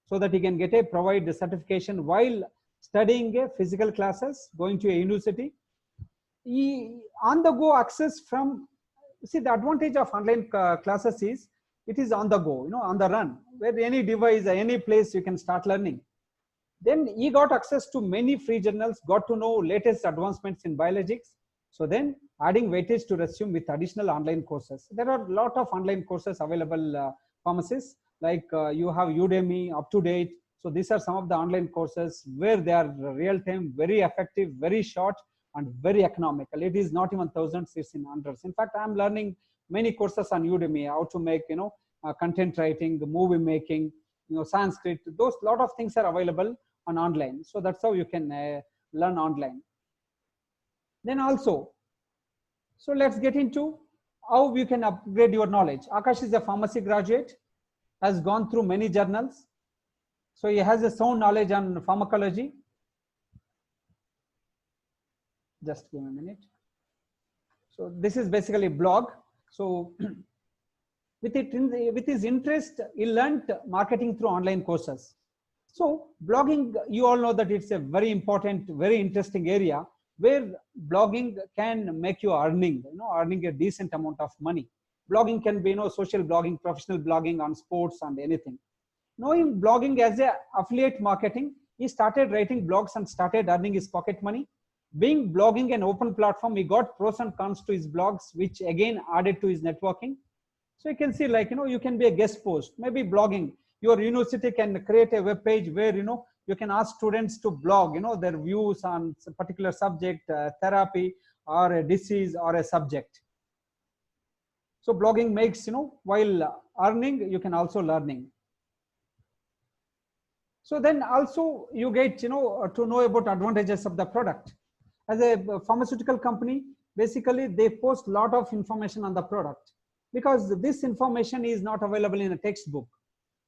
so that he can get a provide certification while studying a physical classes, going to a university. He on the go access from, see, the advantage of online classes is it is on the go, on the run, where any device, any place you can start learning. Then he got access to many free journals, got to know latest advancements in biologics. So then adding weightage to resume with additional online courses. There are a lot of online courses available, pharmacists, like you have Udemy, Up to Date. So these are some of the online courses where they are real time, very effective, very short, and very economical. It is not even thousands, it's in hundreds. In fact, I'm learning many courses on Udemy, how to make, content writing, movie making, Sanskrit. Those lot of things are available on online. So that's how you can learn online. Then also, so let's get into how you can upgrade your knowledge. Akash is a pharmacy graduate, has gone through many journals. So he has a sound knowledge on pharmacology. Just give me a minute. So this is basically blog. So with his interest, he learned marketing through online courses. So blogging, you all know that it's a very important, very interesting area where blogging can make you earning a decent amount of money. Blogging can be, social blogging, professional blogging on sports and anything. Knowing blogging as a affiliate marketing, he started writing blogs and started earning his pocket money. Being blogging an open platform, he got pros and cons to his blogs, which again added to his networking. So you can see, like, you can be a guest post, maybe blogging. Your university can create a web page where, you can ask students to blog, their views on a particular subject, therapy, or a disease, or a subject. So blogging makes, while earning, you can also learning. So then also you get, to know about advantages of the product. As a pharmaceutical company, basically they post a lot of information on the product, because this information is not available in a textbook.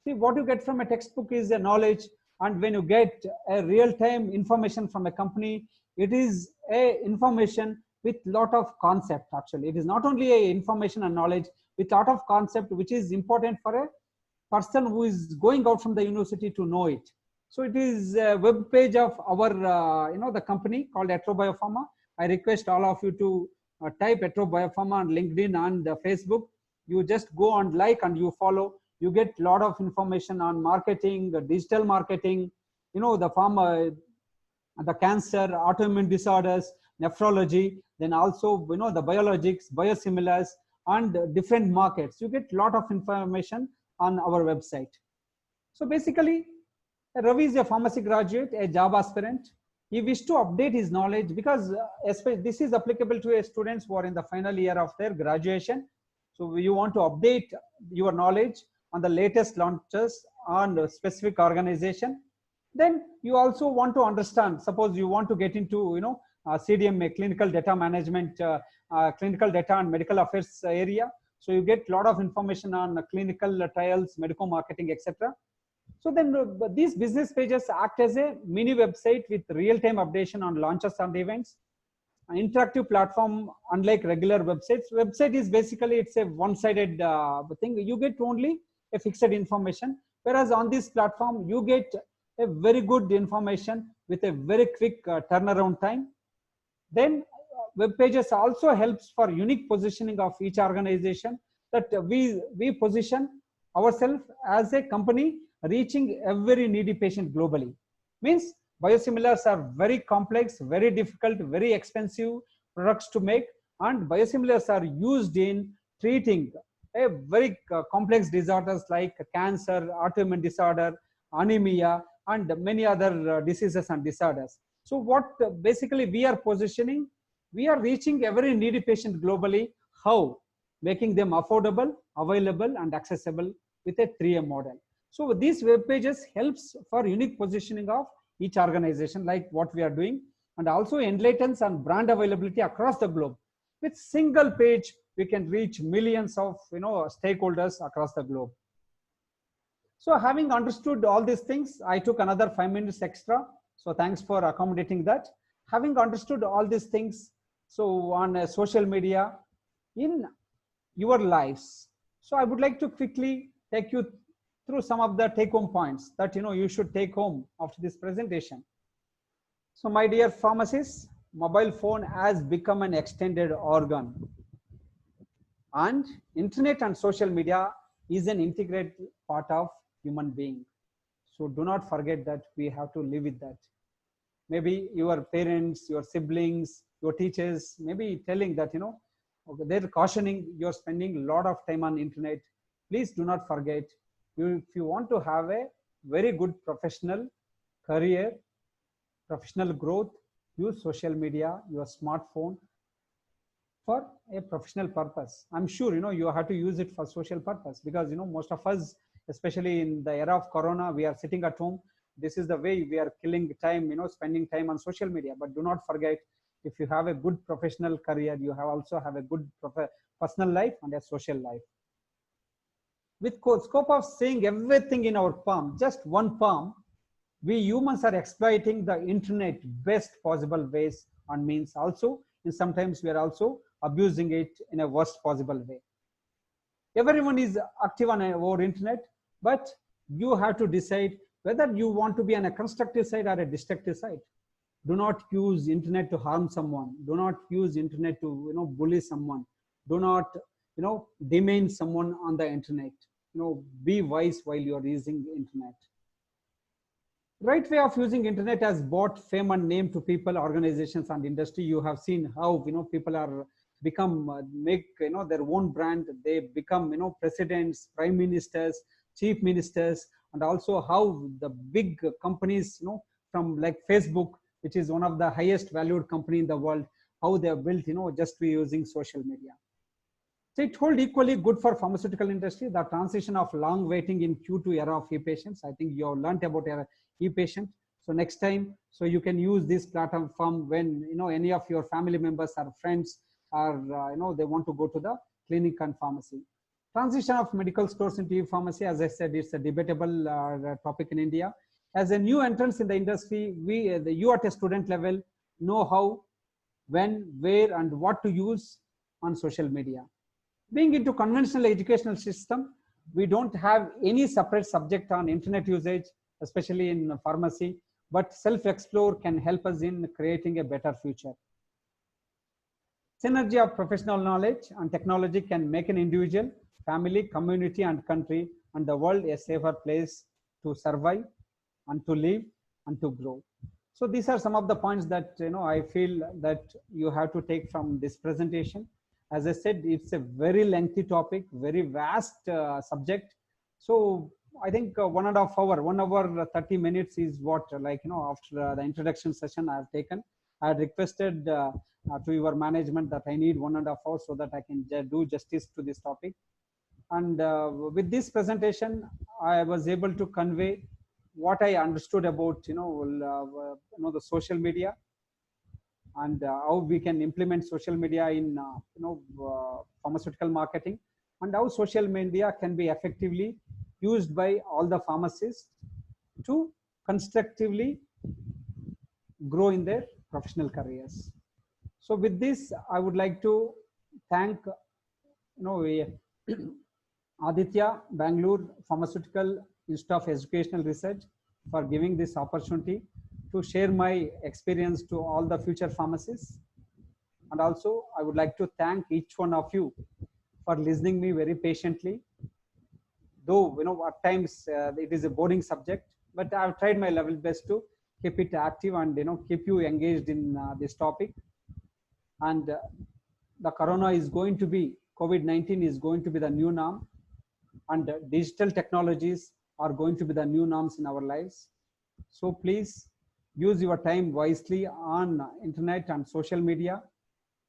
See, what you get from a textbook is a knowledge, and when you get a real-time information from a company, it is a information with lot of concept. Actually, it is not only a information and knowledge with lot of concept, which is important for a person who is going out from the university to know it. So it is a web page of our, the company called Biopharma. I request all of you to type Biopharma on LinkedIn and Facebook. You just go and like and you follow. You get a lot of information on marketing, digital marketing, the pharma, the cancer, autoimmune disorders, nephrology, then also, the biologics, biosimilars, and different markets. You get a lot of information on our website. So basically, Ravi is a pharmacy graduate, a job aspirant. He wishes to update his knowledge, because this is applicable to students who are in the final year of their graduation. So you want to update your knowledge on the latest launches on a specific organization. Then you also want to understand, suppose you want to get into, CDMA, clinical data management, clinical data and medical affairs area. So you get a lot of information on clinical trials, medical marketing, etc. So then these business pages act as a mini website with real-time updation on launches and events. An interactive platform, unlike regular websites. Website is basically, it's a one-sided thing. You get only a fixed information, whereas on this platform, you get a very good information with a very quick turnaround time. Then web pages also helps for unique positioning of each organization, that we position ourselves as a company reaching every needy patient globally. Means biosimilars are very complex, very difficult, very expensive products to make, and biosimilars are used in treating a very complex disorders like cancer, autoimmune disorder, anemia. and many other diseases and disorders. So what basically we are positioning, we are reaching every needy patient globally. How? Making them affordable, available, and accessible with a 3M model. So these web pages helps for unique positioning of each organization, like what we are doing, and also enlightens on brand availability across the globe. With single page, we can reach millions of stakeholders across the globe. So having understood all these things, I took another 5 minutes extra. So thanks for accommodating that. Having understood all these things, so on social media in your lives. So I would like to quickly take you through some of the take-home points that you should take home after this presentation. So my dear pharmacists, mobile phone has become an extended organ, and internet and social media is an integrated part of human being. So do not forget that we have to live with that. Maybe your parents, your siblings, your teachers, maybe telling that, they're cautioning you're spending a lot of time on internet. Please do not forget, if you want to have a very good professional career, professional growth, use social media, your smartphone for a professional purpose. I'm sure, you have to use it for social purpose, because, most of us, especially in the era of Corona, we are sitting at home. This is the way we are killing time, spending time on social media. But do not forget, if you have a good professional career, you also have a good personal life and a social life. With scope of seeing everything in our palm, just one palm, we humans are exploiting the internet best possible ways and means also, and sometimes we are also abusing it in a worst possible way. Everyone is active on our internet, but you have to decide whether you want to be on a constructive side or a destructive side. Do not use internet to harm someone. Do not use internet to bully someone. Do not demean someone on the internet. Be wise while you are using the internet. Right way of using internet has brought fame and name to people, organizations, and industry. You have seen how people are make their own brand. They become presidents, prime ministers, chief ministers, and also how the big companies from like Facebook, which is one of the highest valued company in the world, how they are built just by using social media. So it holds equally good for pharmaceutical industry, the transition of long waiting in queue to era of e-patients. I think you have learned about e-patient. So next time, so you can use this platform when any of your family members or friends are they want to go to the clinic and pharmacy. Transition of medical stores into e-pharmacy, as I said, it's a debatable topic in India. As a new entrance in the industry, you at a student level know how, when, where, and what to use on social media. Being into conventional educational system, we don't have any separate subject on internet usage, especially in pharmacy, but self-explore can help us in creating a better future. Synergy of professional knowledge and technology can make an individual, family, community, and country, and the world a safer place to survive and to live and to grow. So these are some of the points that I feel that you have to take from this presentation. As I said, it's a very lengthy topic, very vast subject. So I think 1.5 hours, 1 hour 30 minutes is what, after the introduction session I have taken. I had requested to your management that I need 1.5 hours so that I can do justice to this topic. And with this presentation, I was able to convey what I understood about the social media, and how we can implement social media in pharmaceutical marketing, and how social media can be effectively used by all the pharmacists to constructively grow in their professional careers. So with this, I would like to thank Aditya, Bangalore Pharmaceutical Institute of Educational Research for giving this opportunity to share my experience to all the future pharmacists. And also, I would like to thank each one of you for listening me very patiently. Though, at times it is a boring subject, but I've tried my level best to keep it active and, keep you engaged in this topic. And the Corona is going to be, COVID-19 is going to be the new norm, and digital technologies are going to be the new norms in our lives. So please use your time wisely on internet and social media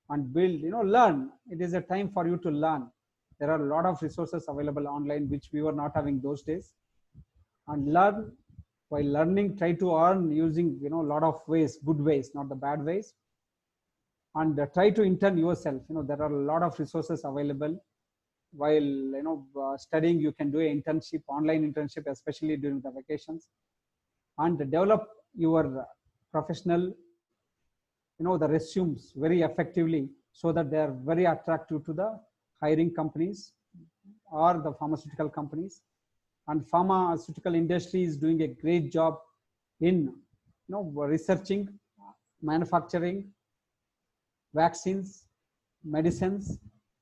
and build, learn. It is a time for you to learn. There are a lot of resources available online, which we were not having those days. And learn. While learning, try to earn using, a lot of ways, good ways, not the bad ways. And try to intern yourself. There are a lot of resources available. While studying, you can do an internship, online internship, especially during the vacations, and develop your professional, the resumes very effectively, so that they are very attractive to the hiring companies or the pharmaceutical companies. And pharmaceutical industry is doing a great job in, researching, manufacturing vaccines, medicines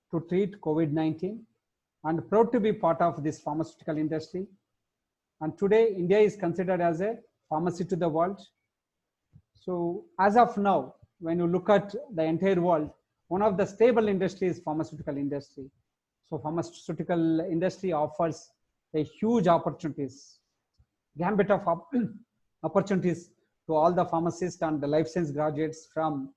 to treat COVID-19, and proud to be part of this pharmaceutical industry. And today, India is considered as a pharmacy to the world. So as of now, when you look at the entire world, one of the stable industries is pharmaceutical industry. So pharmaceutical industry offers a huge opportunities, gambit of opportunities to all the pharmacists and the life science graduates, from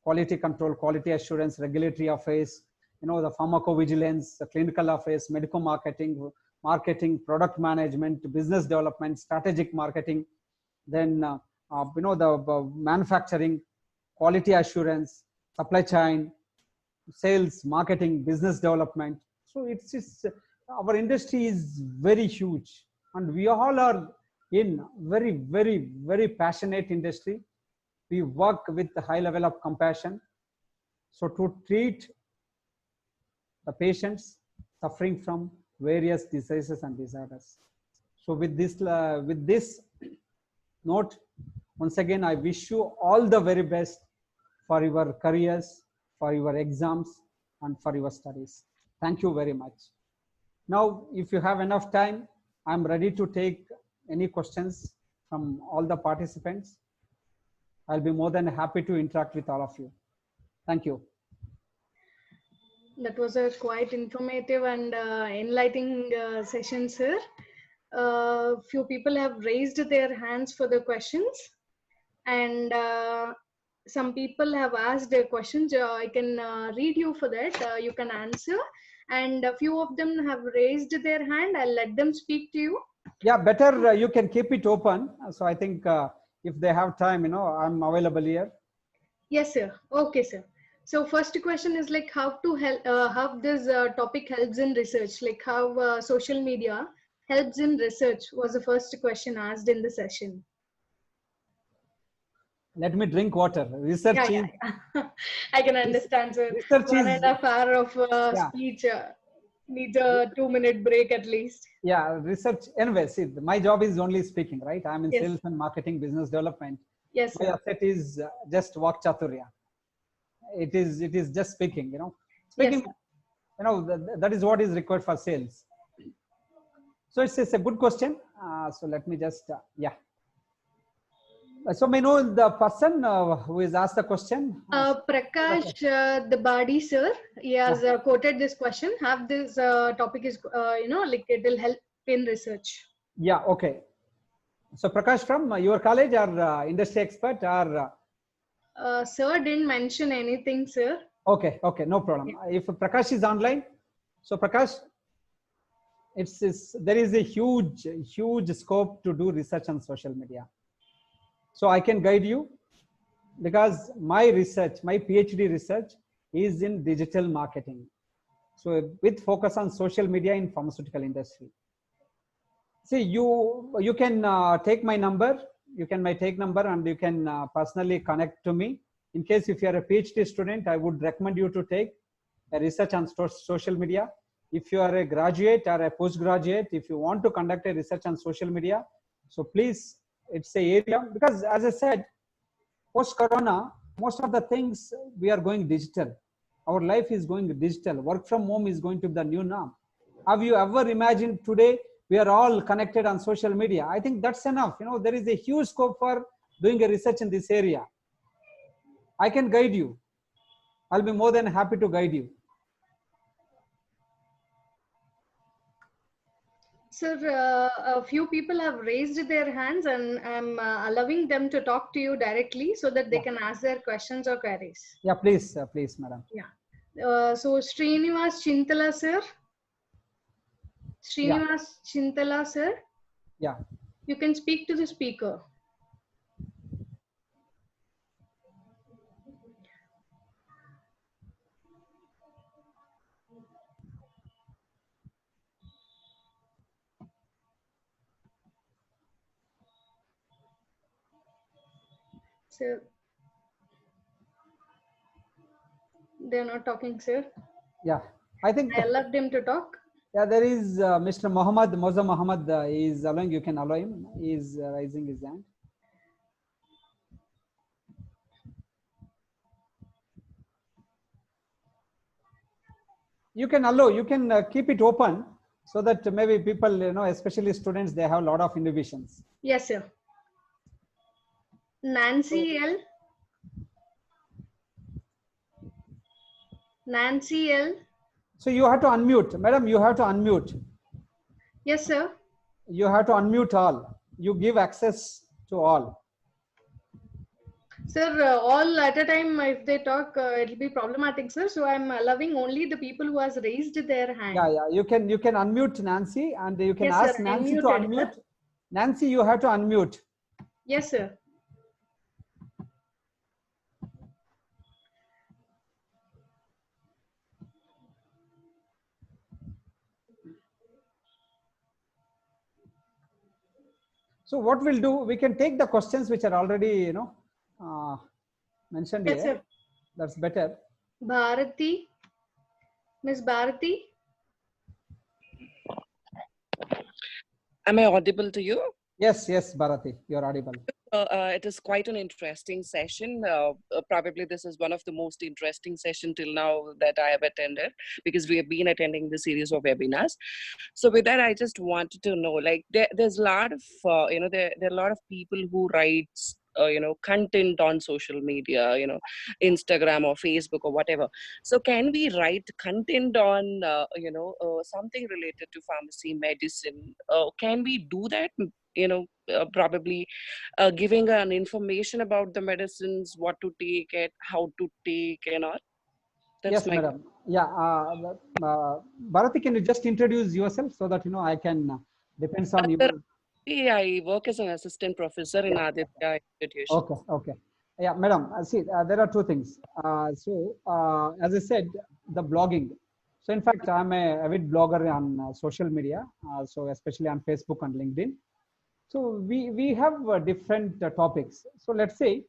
quality control, quality assurance, regulatory affairs, the pharmacovigilance, the clinical affairs, medical marketing, product management, business development, strategic marketing, then the manufacturing, quality assurance, supply chain, sales, marketing, business development. So it's our industry is very huge, and we all are in very, very, very passionate industry. We work with a high level of compassion, so to treat the patients suffering from various diseases and disorders. So with this note, once again, I wish you all the very best for your careers, for your exams, and for your studies. Thank you very much. Now, if you have enough time, I'm ready to take any questions from all the participants. I'll be more than happy to interact with all of you. Thank you. That was a quite informative and enlightening session, sir. Few people have raised their hands for the questions, and some people have asked their questions. I can read you for that. You can answer. And a few of them have raised their hand. I'll let them speak to you. Yeah, better you can keep it open. So I think if they have time, I'm available here. Yes, sir. Okay, sir. So first question is like how to help, how this topic helps in research, like how social media helps in research was the first question asked in the session. Let me drink water. Research yeah. I can understand, sir. Research 1.5 hours of speech needs a 2-minute break at least. Yeah, research. Anyway, see, my job is only speaking, right? I'm in Yes. sales and marketing, business development. Yes, my sir. asset is just Vak Chaturya. It is just speaking, speaking. Yes, that is what is required for sales. So it's a good question. So let me just So may I know the person who has asked the question? Prakash the Badi sir, he has quoted this question. Have this topic is like it will help in research. Yeah. Okay. So Prakash from your college or industry expert or? Sir didn't mention anything, sir. Okay. Okay. No problem. Yeah. If Prakash is online, so Prakash, there is a huge scope to do research on social media. So I can guide you, because my research, my PhD research is in digital marketing. So with focus on social media in pharmaceutical industry. See, you can take my number, take number, and you can personally connect to me. In case if you are a PhD student, I would recommend you to take a research on social media. If you are a graduate or a postgraduate, if you want to conduct a research on social media, so please, it's a area, because as I said, post-corona, most of the things we are going digital. Our life is going digital. Work from home is going to be the new norm. Have you ever imagined today we are all connected on social media? I think that's enough. There is a huge scope for doing a research in this area. I can guide you. I'll be more than happy to guide you. Sir, a few people have raised their hands, and I'm allowing them to talk to you directly so that they Yeah, can ask their questions or queries. yeah, please, please, madam. Yeah. So Srinivas Chintala sir. Yeah, Srinivas Chintala sir. yeah. You can speak to the speaker. Sir, they're not talking, sir. Yeah, I think, I allowed them to talk. yeah, there is Mr. Mohammed, Moza Mohammed is allowing, you can allow him. He is raising his hand. You can allow, you can keep it open so that maybe people, especially students, they have a lot of inhibitions. Yes, sir. Nancy L. Nancy L. So you have to unmute, madam, you have to unmute. Yes, sir. You have to unmute all. You give access to all. Sir, all at a time, if they talk, it'll be problematic, sir. So I'm allowing only the people who has raised their hand. Yeah, yeah. You can unmute Nancy, and you can Yes, ask sir. Nancy to Unmuted, unmute. sir. Nancy, you have to unmute. Yes, sir. So what we'll do, we can take the questions which are already, mentioned Yes, here. sir. That's better. Bharati. Miss Bharati. Am I audible to you? Yes, yes, Bharati, you're audible. It is quite an interesting session. Probably this is one of the most interesting sessions till now that I have attended, because we have been attending the series of webinars. So with that, I just wanted to know, like there's a lot of, there are a lot of people who writes, content on social media, Instagram or Facebook or whatever. So can we write content on, something related to pharmacy, medicine? Can we do that? Probably giving an information about the medicines, what to take and how to take and all. That's Yes, my madam. Yeah, Bharati, can you just introduce yourself so that I can depends on you. I work as an assistant professor in Aditya institution. Okay, okay. Yeah, madam. See, there are two things. As I said, the blogging. So, in fact, I'm a avid blogger on social media. So, especially on Facebook and LinkedIn. So, we have different topics. So, let's say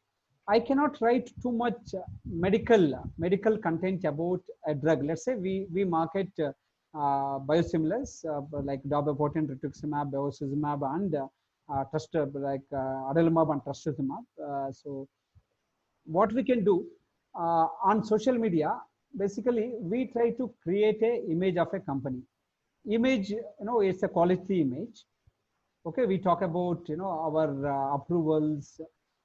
I cannot write too much medical content about a drug. Let's say we market biosimilars like dabigatran, rituximab, bevacizumab, and adalimumab and trastuzumab. So what we can do on social media, basically we try to create a image of a company. Image, it's a quality image. Okay, we talk about our approvals,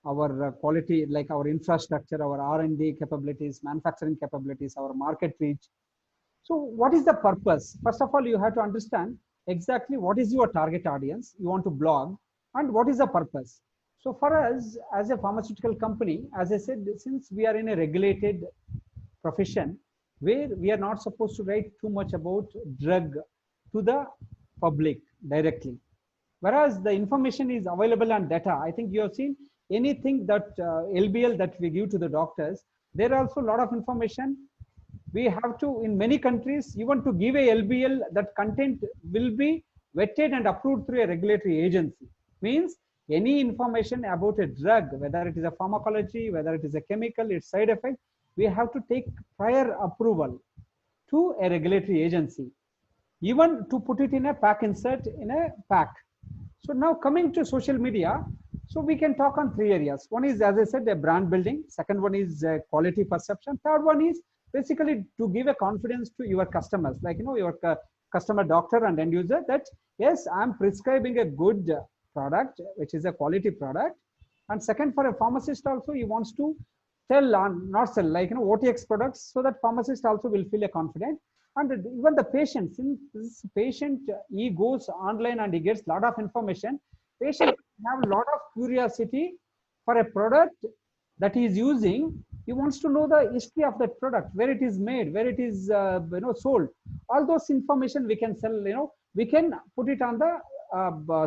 our quality, like our infrastructure, our R&D capabilities, manufacturing capabilities, our market reach. So what is the purpose? First of all, you have to understand exactly what is your target audience you want to blog, and what is the purpose. So for us as a pharmaceutical company, as I said, since we are in a regulated profession where we are not supposed to write too much about drug to the public directly, whereas the information is available on data. I think you have seen anything that LBL that we give to the doctors, there are also a lot of information. We have to, in many countries, even to give a LBL, that content will be vetted and approved through a regulatory agency. Means any information about a drug, whether it is a pharmacology, whether it is a chemical, its side effect, we have to take prior approval to a regulatory agency, even to put it in a pack insert in a pack. So now coming to social media, so we can talk on three areas. One is, as I said, a brand building. Second one is quality perception. Third one is basically to give a confidence to your customers, like your customer, doctor, and end user, that yes, I'm prescribing a good product, which is a quality product. And second, for a pharmacist also, he wants to sell on, not sell, like OTX products, so that pharmacist also will feel a confident. And even the patient, since this patient, he goes online and he gets a lot of information, patient have a lot of curiosity for a product that he is using. He wants to know the history of that product, where it is made, where it is sold. All those information we can sell, we can put it on the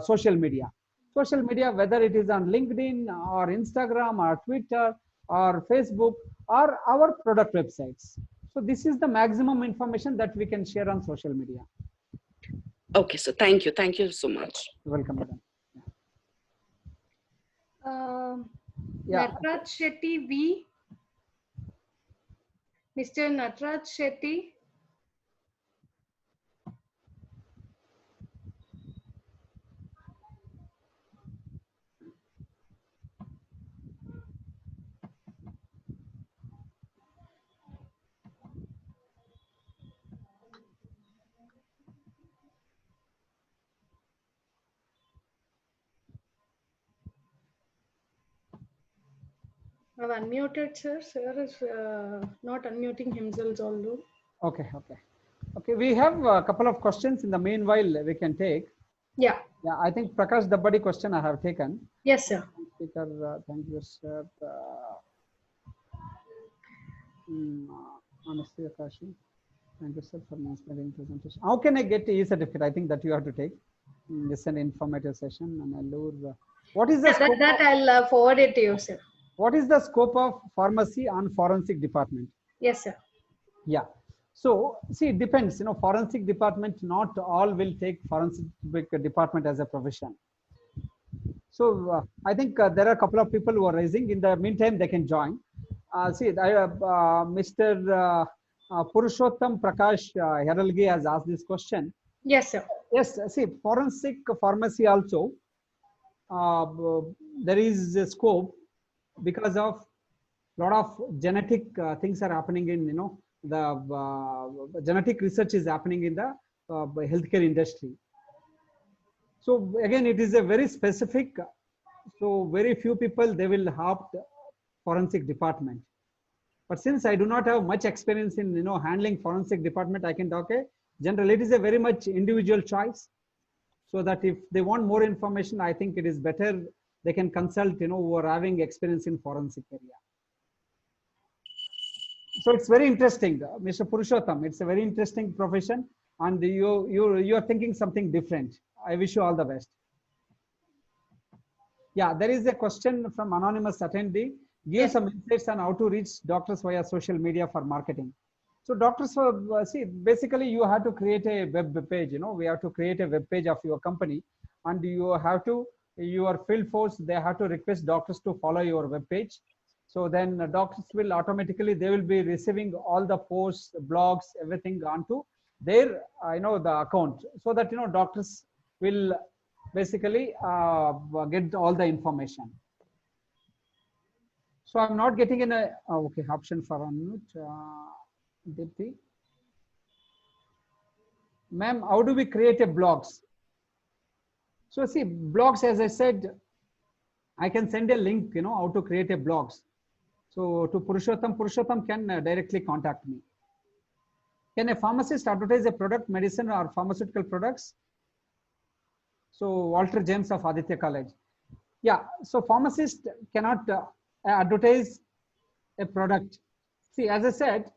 social media. Social media, whether it is on LinkedIn or Instagram or Twitter or Facebook or our product websites. So this is the maximum information that we can share on social media. Okay, so thank you. Thank you so much. Welcome, madam. Natraj Shetty V. Mr. Natraj Shetty. I've unmuted, sir. Sir is not unmuting himself, although. Okay. We have a couple of questions. In the meanwhile, we can take. Yeah. Yeah, I think Prakash Dabbadi question I have taken. Yes, sir. Speaker, thank you, sir. Honestly, Akashi, thank you, sir, for my inspiring presentation. How can I get e-certificate? I think that you have to take. This an informative session. And what is the scope that I'll forward it to you, sir. What is the scope of pharmacy and forensic department? Yes, sir. Yeah. So see, it depends. Forensic department, not all will take forensic department as a profession. So I think there are a couple of people who are raising. In the meantime, they can join. Mr. Purushottam Prakash Heralgi has asked this question. Yes, sir. Yes. See, forensic pharmacy also, there is a scope because of a lot of genetic things are happening in, the genetic research is happening in the healthcare industry. So again, it is a very specific, so very few people, they will have forensic department. But since I do not have much experience in, handling forensic department, I can talk generally, it is a very much individual choice. So that if they want more information, I think it is better they can consult, who are having experience in forensic area. So it's very interesting, Mr. Purushottam. It's a very interesting profession, and you are thinking something different. I wish you all the best. Yeah, there is a question from anonymous attendee. Give some insights on how to reach doctors via social media for marketing. So doctors, see, basically you have to create a web page. We have to create a web page of your company, and you have to, your field force, they have to request doctors to follow your web page. So then doctors will automatically, they will be receiving all the posts, blogs, everything onto their, the account, so that, doctors will basically get all the information. So I'm not getting in a, okay, option for unmute. Dipti. Ma'am, how do we create a blogs? So see, blogs, as I said, I can send a link, how to create a blogs. So to Purushottam can directly contact me. Can a pharmacist advertise a product, medicine or pharmaceutical products? So Walter James of Aditya College. Yeah, so pharmacist cannot advertise a product. See, as I said,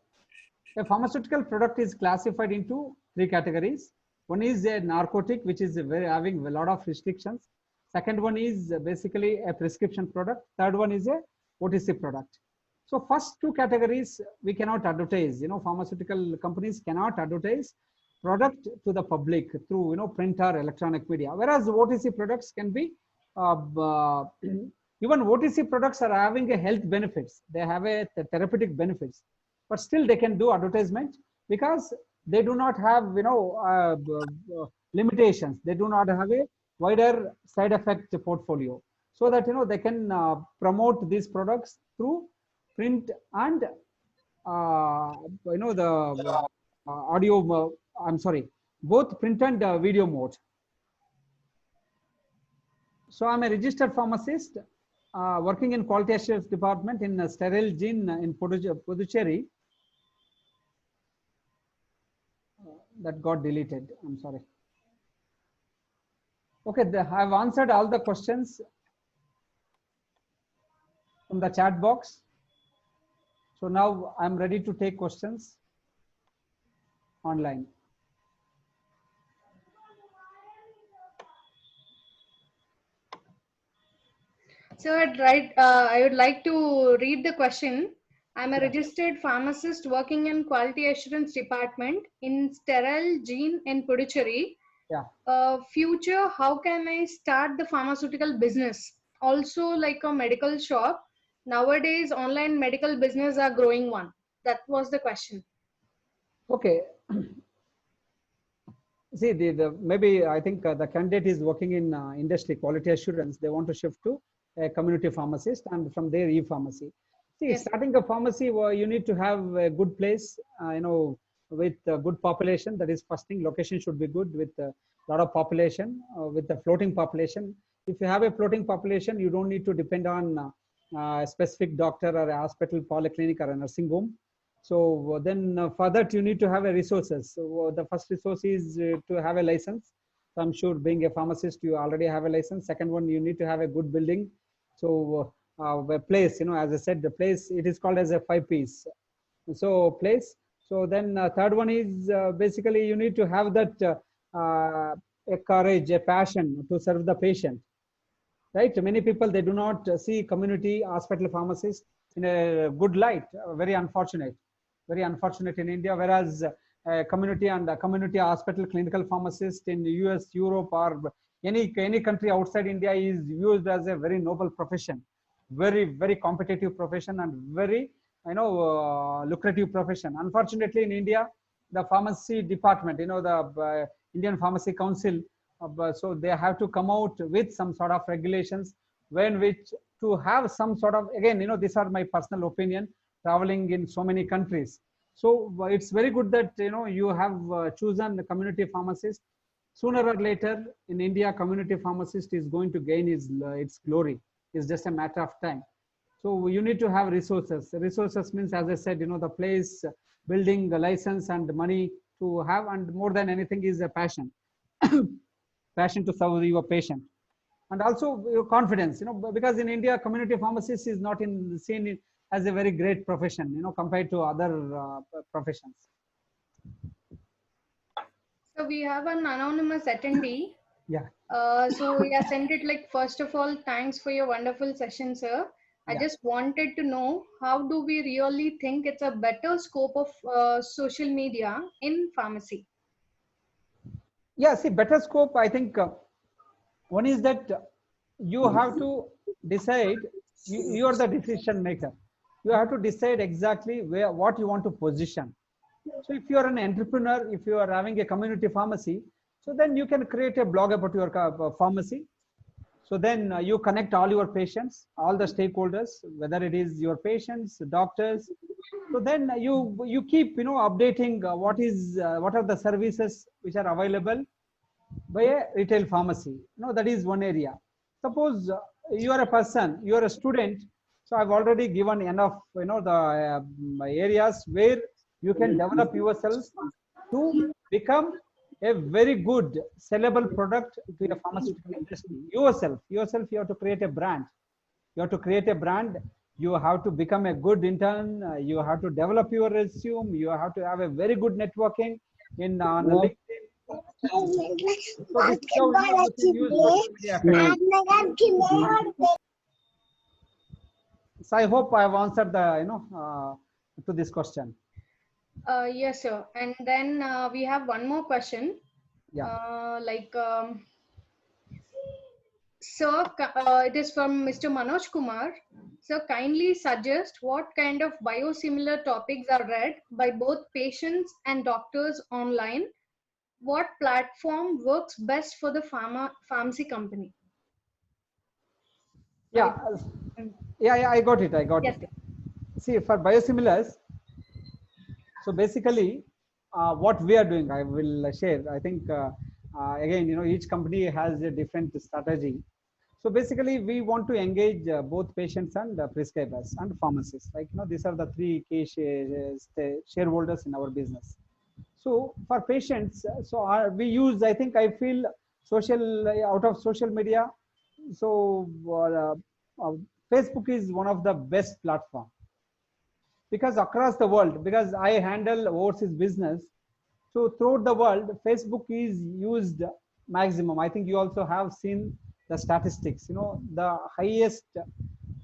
a pharmaceutical product is classified into 3 categories. One is a narcotic, which is having a lot of restrictions. Second one is basically a prescription product. Third one is a OTC product. So first 2 categories we cannot advertise. Pharmaceutical companies cannot advertise product to the public through print or electronic media. Whereas OTC products can be even OTC products are having a health benefits. They have a therapeutic benefits, but still they can do advertisement because they do not have limitations. They do not have a wider side effect portfolio, so that they can promote these products through print and the audio. I'm sorry, both print and video mode. So I'm a registered pharmacist working in quality assurance department in sterile gene in Puducherry. that got deleted. I'm sorry. Okay, I've answered all the questions from the chat box. So now I'm ready to take questions online. So I would like to read the question. I'm a registered pharmacist working in quality assurance department in sterile gene in Puducherry. Yeah. Future, how can I start the pharmaceutical business? Also like a medical shop. Nowadays, online medical business are growing one. That was the question. Okay. See, maybe I think the candidate is working in industry, quality assurance. They want to shift to a community pharmacist and from there e-pharmacy. See, Yes. starting a pharmacy, you need to have a good place, with a good population. That is first thing. Location should be good with a lot of population, with the floating population. If you have a floating population, you don't need to depend on a specific doctor or a hospital, polyclinic or a nursing home. So then for that, you need to have a resources. So the first resource is to have a license. So I'm sure being a pharmacist, you already have a license. Second one, you need to have a good building. So a place, as I said, the place, it is called as a 5 Ps. So place. So then third one is basically you need to have that a courage, a passion to serve the patient. Right? Many people, they do not see community hospital pharmacists in a good light. Very unfortunate in India. Whereas community and community hospital clinical pharmacist in the US, Europe, or any country outside India is used as a very noble profession, very competitive profession, and very lucrative profession. Unfortunately, in India, the pharmacy department, the Indian Pharmacy Council, so they have to come out with some sort of regulations which to have some sort of, again, these are my personal opinion, traveling in so many countries. So it's very good that you have chosen the community pharmacist. Sooner or later in India, community pharmacist is going to gain its glory. It's just a matter of time. So you need to have resources. Resources means, as I said, the place, building, the license, and money to have, and more than anything is a passion. Passion to serve your patient, and also your confidence, because in India, community pharmacist is not seen as a very great profession, compared to other professions. So we have an anonymous attendee. Yeah. So send it like, first of all, thanks for your wonderful session, sir. I just wanted to know, how do we really think it's a better scope of social media in pharmacy? Yeah, see, better scope, I think one is that you have to decide, you are the decision maker. You have to decide exactly what you want to position. So if you are an entrepreneur, if you are having a community pharmacy, so then you can create a blog about your pharmacy. So then you connect all your patients, all the stakeholders, whether it is your patients, doctors. So then you keep updating what are the services which are available by a retail pharmacy. That is one area. Suppose you are a person, you are a student. So I've already given enough, the areas where you can develop yourself to become a very good sellable product to the pharmaceutical industry. Yourself, you have to create a brand. You have to create a brand. You have to become a good intern. You have to develop your resume. You have to have a very good networking in LinkedIn. So this is how you can use social media. So I hope I have answered to this question. Yes, sir. And then we have one more question. Yeah. Sir, it is from Mr. Manoj Kumar. Sir, kindly suggest what kind of biosimilar topics are read by both patients and doctors online. What platform works best for the pharmacy company? Yeah, I got it. Yes, it. See, for biosimilars, so basically, what we are doing, I will share. I think again, each company has a different strategy. So basically, we want to engage both patients and prescribers and pharmacists. Like these are the three key shareholders in our business. So for patients, we use, I think, I feel out of social media. So Facebook is one of the best platform, because across the world, because I handle overseas business, so throughout the world, Facebook is used maximum. I think you also have seen the statistics. The highest,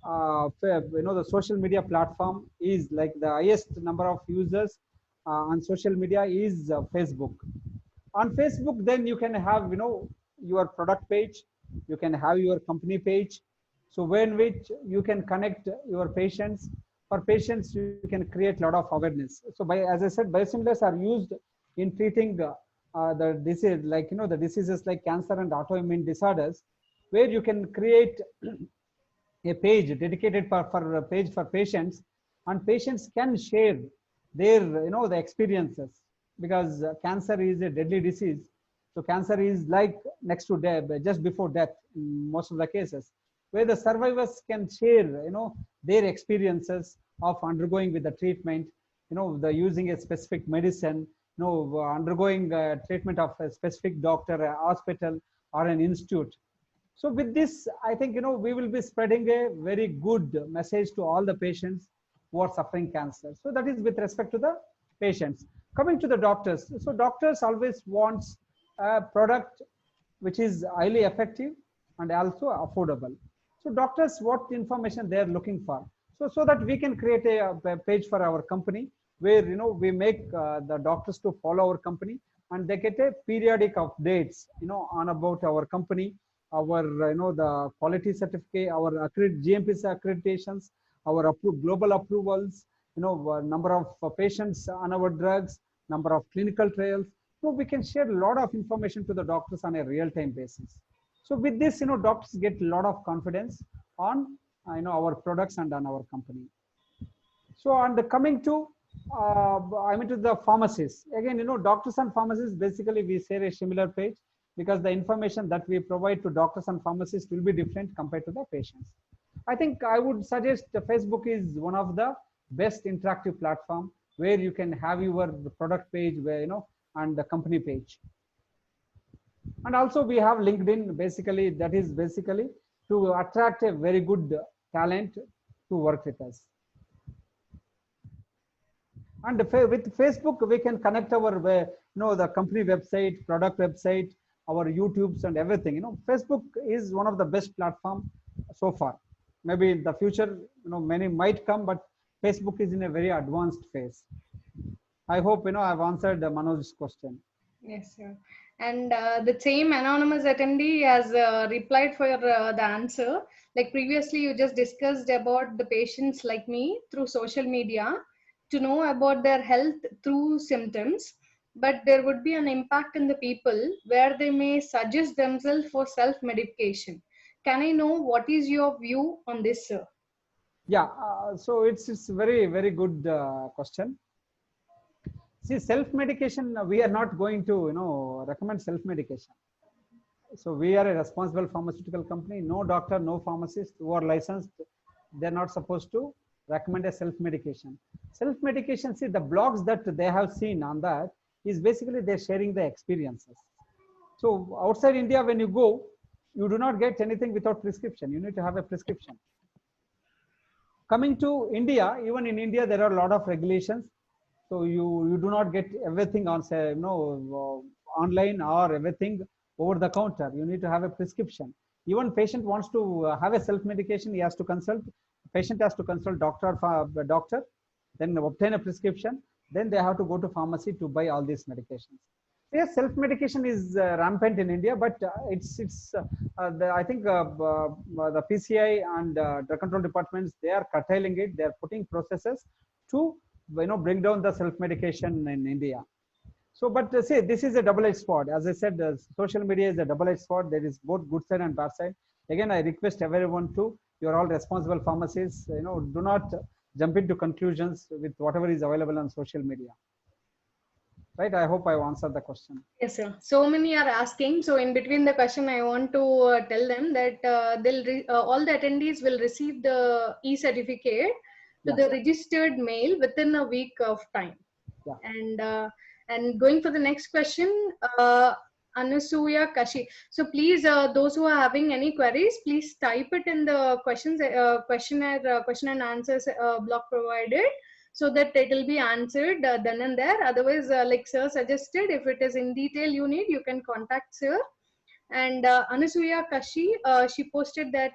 the social media platform is like the highest number of users on social media is Facebook. On Facebook, then you can have, your product page, you can have your company page. So when which you can connect your patients. For patients, you can create a lot of awareness. So as I said, biosimilars are used in treating the disease, like, the diseases like cancer and autoimmune disorders, where you can create a page dedicated for a page for patients, and patients can share their, the experiences, because cancer is a deadly disease. So cancer is like next to death, just before death in most of the cases, where the survivors can share, their experiences of undergoing with the treatment, the using a specific medicine, undergoing treatment of a specific doctor, a hospital, or an institute. So with this, I think, we will be spreading a very good message to all the patients who are suffering cancer. So that is with respect to the patients. Coming to the doctors. So doctors always wants a product which is highly effective and also affordable. So doctors, what information they are looking for? So that we can create a page for our company where, we make the doctors to follow our company, and they get a periodic updates, on about our company, our, the quality certificate, our GMP accreditations, our global approvals, number of patients on our drugs, number of clinical trials. So we can share a lot of information to the doctors on a real-time basis. So with this, doctors get a lot of confidence on, our products and on our company. So, and coming to, to the pharmacists. Again, doctors and pharmacists, basically we share a similar page, because the information that we provide to doctors and pharmacists will be different compared to the patients. I think I would suggest Facebook is one of the best interactive platform where you can have your product page, where, and the company page. And also we have LinkedIn, basically, that is basically to attract a very good talent to work with us. And with Facebook, we can connect our, the company website, product website, our YouTubes and everything. Facebook is one of the best platform so far. Maybe in the future, many might come, but Facebook is in a very advanced phase. I hope, I've answered Manoj's question. Yes, sir. And the same anonymous attendee has replied for the answer. Like previously, you just discussed about the patients like me through social media to know about their health through symptoms, but there would be an impact in the people where they may suggest themselves for self-medication. Can I know what is your view on this, sir? Yeah, so it's very, very good question. See, self-medication, we are not going to, recommend self-medication. So we are a responsible pharmaceutical company. No doctor, no pharmacist who are licensed, they're not supposed to recommend a self-medication. Self-medication, see, the blogs that they have seen on that is basically they're sharing the experiences. So outside India, when you go, you do not get anything without prescription. You need to have a prescription. Coming to India, even in India, there are a lot of regulations. So you do not get everything on, say, online or everything over the counter. You need to have a prescription. Even patient wants to have a self-medication, he has to consult. Patient has to consult doctor, then obtain a prescription. Then they have to go to pharmacy to buy all these medications. Yes, self-medication is rampant in India, but I think the PCI and drug control departments, they are curtailing it. They are putting processes to bring down the self-medication in India. So, but say this is a double-edged sword. As I said, social media is a double-edged sword. There is both good side and bad side. Again, I request everyone to, you're all responsible pharmacists, do not jump into conclusions with whatever is available on social media. Right? I hope I've answered the question. Yes, sir. So many are asking. So in between the question, I want to tell them that all the attendees will receive the e-certificate to the registered mail within a week of time. Yeah. And And going for the next question, Anasuya Kashi. So please, those who are having any queries, please type it in the question and answers block provided, so that it will be answered then and there. Otherwise, like sir suggested, if it is in detail you need, you can contact sir. And Anasuya Kashi, she posted that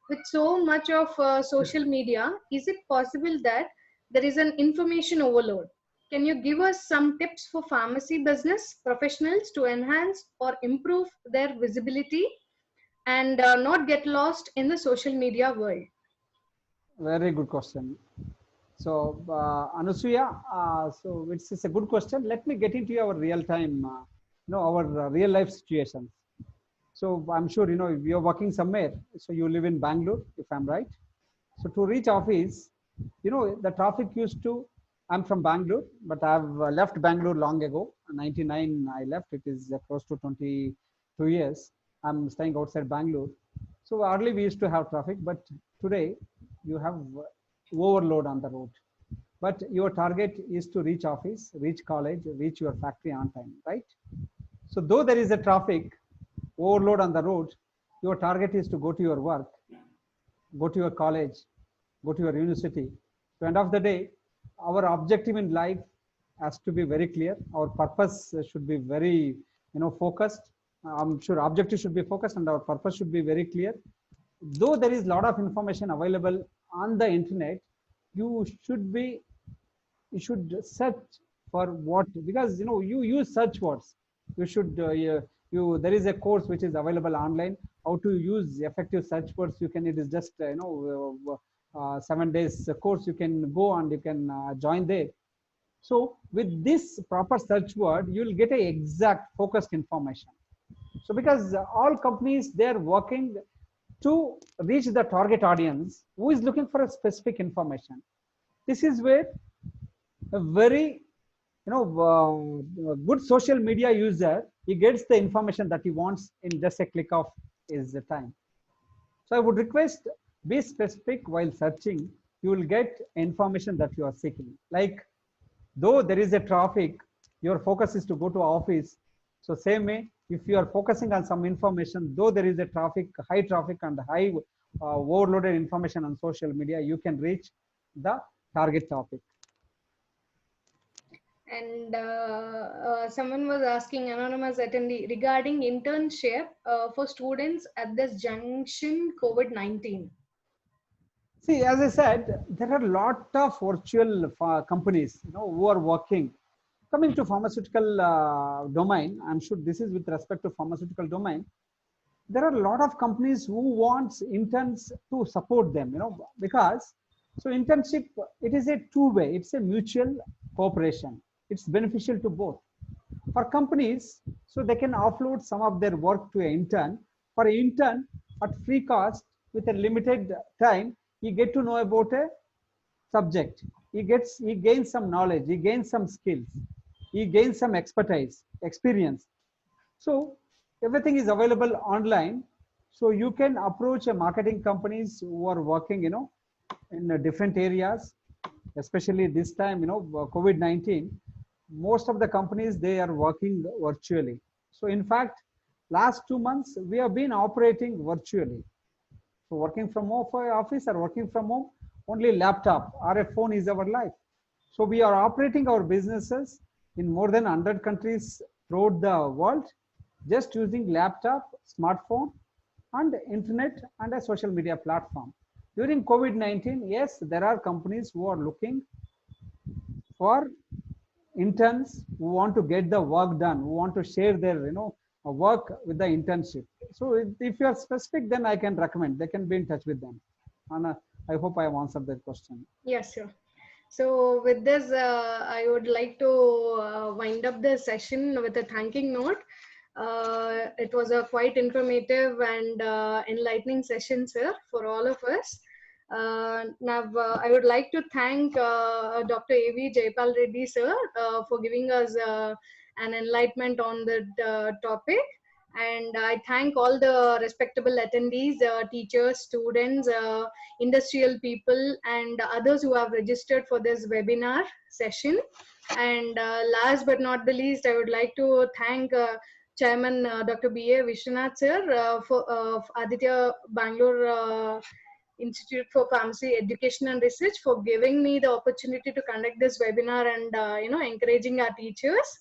with so much of social media, is it possible that there is an information overload? Can you give us some tips for pharmacy business professionals to enhance or improve their visibility and not get lost in the social media world? Very good question. So, Anusuya, so it's a good question. Let me get into our real time, our real life situations. So I'm sure, you're working somewhere. So you live in Bangalore, if I'm right. So to reach office, the traffic used to, I'm from Bangalore, but I've left Bangalore long ago. 99, I left. It is close to 22 years. I'm staying outside Bangalore. So early we used to have traffic, but today you have overload on the road. But your target is to reach office, reach college, reach your factory on time, right? So though there is a traffic overload on the road, your target is to go to your work, go to your college, go to your university. So end of the day, our objective in life has to be very clear. Our purpose should be very, focused. I'm sure objective should be focused and our purpose should be very clear. Though there is a lot of information available on the internet, you should search for what, because you use search words. You should there is a course which is available online, how to use effective search words. It is just 7 days course. You can go and you can join there. So with this proper search word, you will get a exact focused information. So because all companies, they're working to reach the target audience who is looking for a specific information. This is where a very good social media user, he gets the information that he wants in just a click of his time. So I would request, be specific while searching. You will get information that you are seeking. Like, though there is a traffic, your focus is to go to office. So same way, if you are focusing on some information, though there is a high traffic and high overloaded information on social media, you can reach the target topic. And someone was asking, anonymous attendee, regarding internship for students at this junction COVID-19. See, as I said, there are a lot of virtual companies, who are working. Coming to pharmaceutical domain, I'm sure this is with respect to pharmaceutical domain. There are a lot of companies who wants interns to support them, because so internship, it is a two-way, it's a mutual cooperation. It's beneficial to both. For companies, so they can offload some of their work to an intern. For an intern, at free cost, with a limited time, you get to know about a subject. He gains some knowledge, he gains some skills, he gains some expertise, experience. So everything is available online. So you can approach a marketing companies who are working, in different areas, especially this time, COVID-19. Most of the companies, they are working virtually. So in fact, last 2 months, we have been operating virtually. So working from office or working from home, only laptop or a phone is our life. So we are operating our businesses in more than 100 countries throughout the world, just using laptop, smartphone, and internet and a social media platform. During COVID-19, yes, there are companies who are looking for interns who want to get the work done, who want to share their work with the internship. So if you are specific, then I can recommend, they can be in touch with them. And I hope I have answered that question. Yes, sir. So with this, I would like to wind up the session with a thanking note. It was a quite informative and enlightening session, sir, for all of us. Now, I would like to thank Dr. A.V. Jayapala Reddy, sir, for giving us an enlightenment on the topic. And I thank all the respectable attendees, teachers, students, industrial people, and others who have registered for this webinar session. And last but not the least, I would like to thank Chairman Dr. B.A. Vishwanath sir for Aditya Bangalore Institute for Pharmacy Education and Research for giving me the opportunity to conduct this webinar and encouraging our teachers.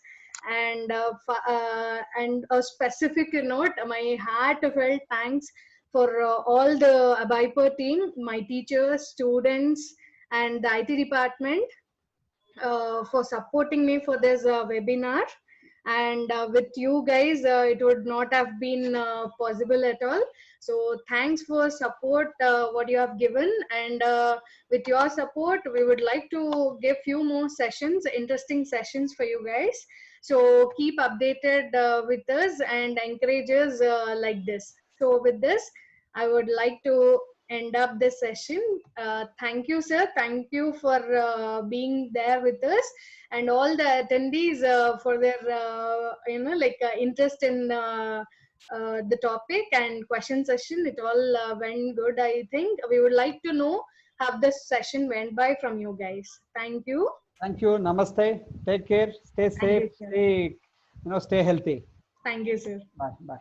And a specific note, my heartfelt thanks for all the ABIPER team, my teachers, students, and the IT department for supporting me for this webinar. And with you guys, it would not have been possible at all. So thanks for support, what you have given. And with your support, we would like to give few more sessions, interesting sessions for you guys. So keep updated with us and encourage us like this. So with this, I would like to end up this session. Thank you, sir. Thank you for being there with us, and all the attendees for their interest in the topic and question session. It all went good. I think we would like to know how this session went by from you guys. Thank you. Thank you. Namaste. Take care. Stay safe. Stay healthy. Thank you, sir. Bye. Bye.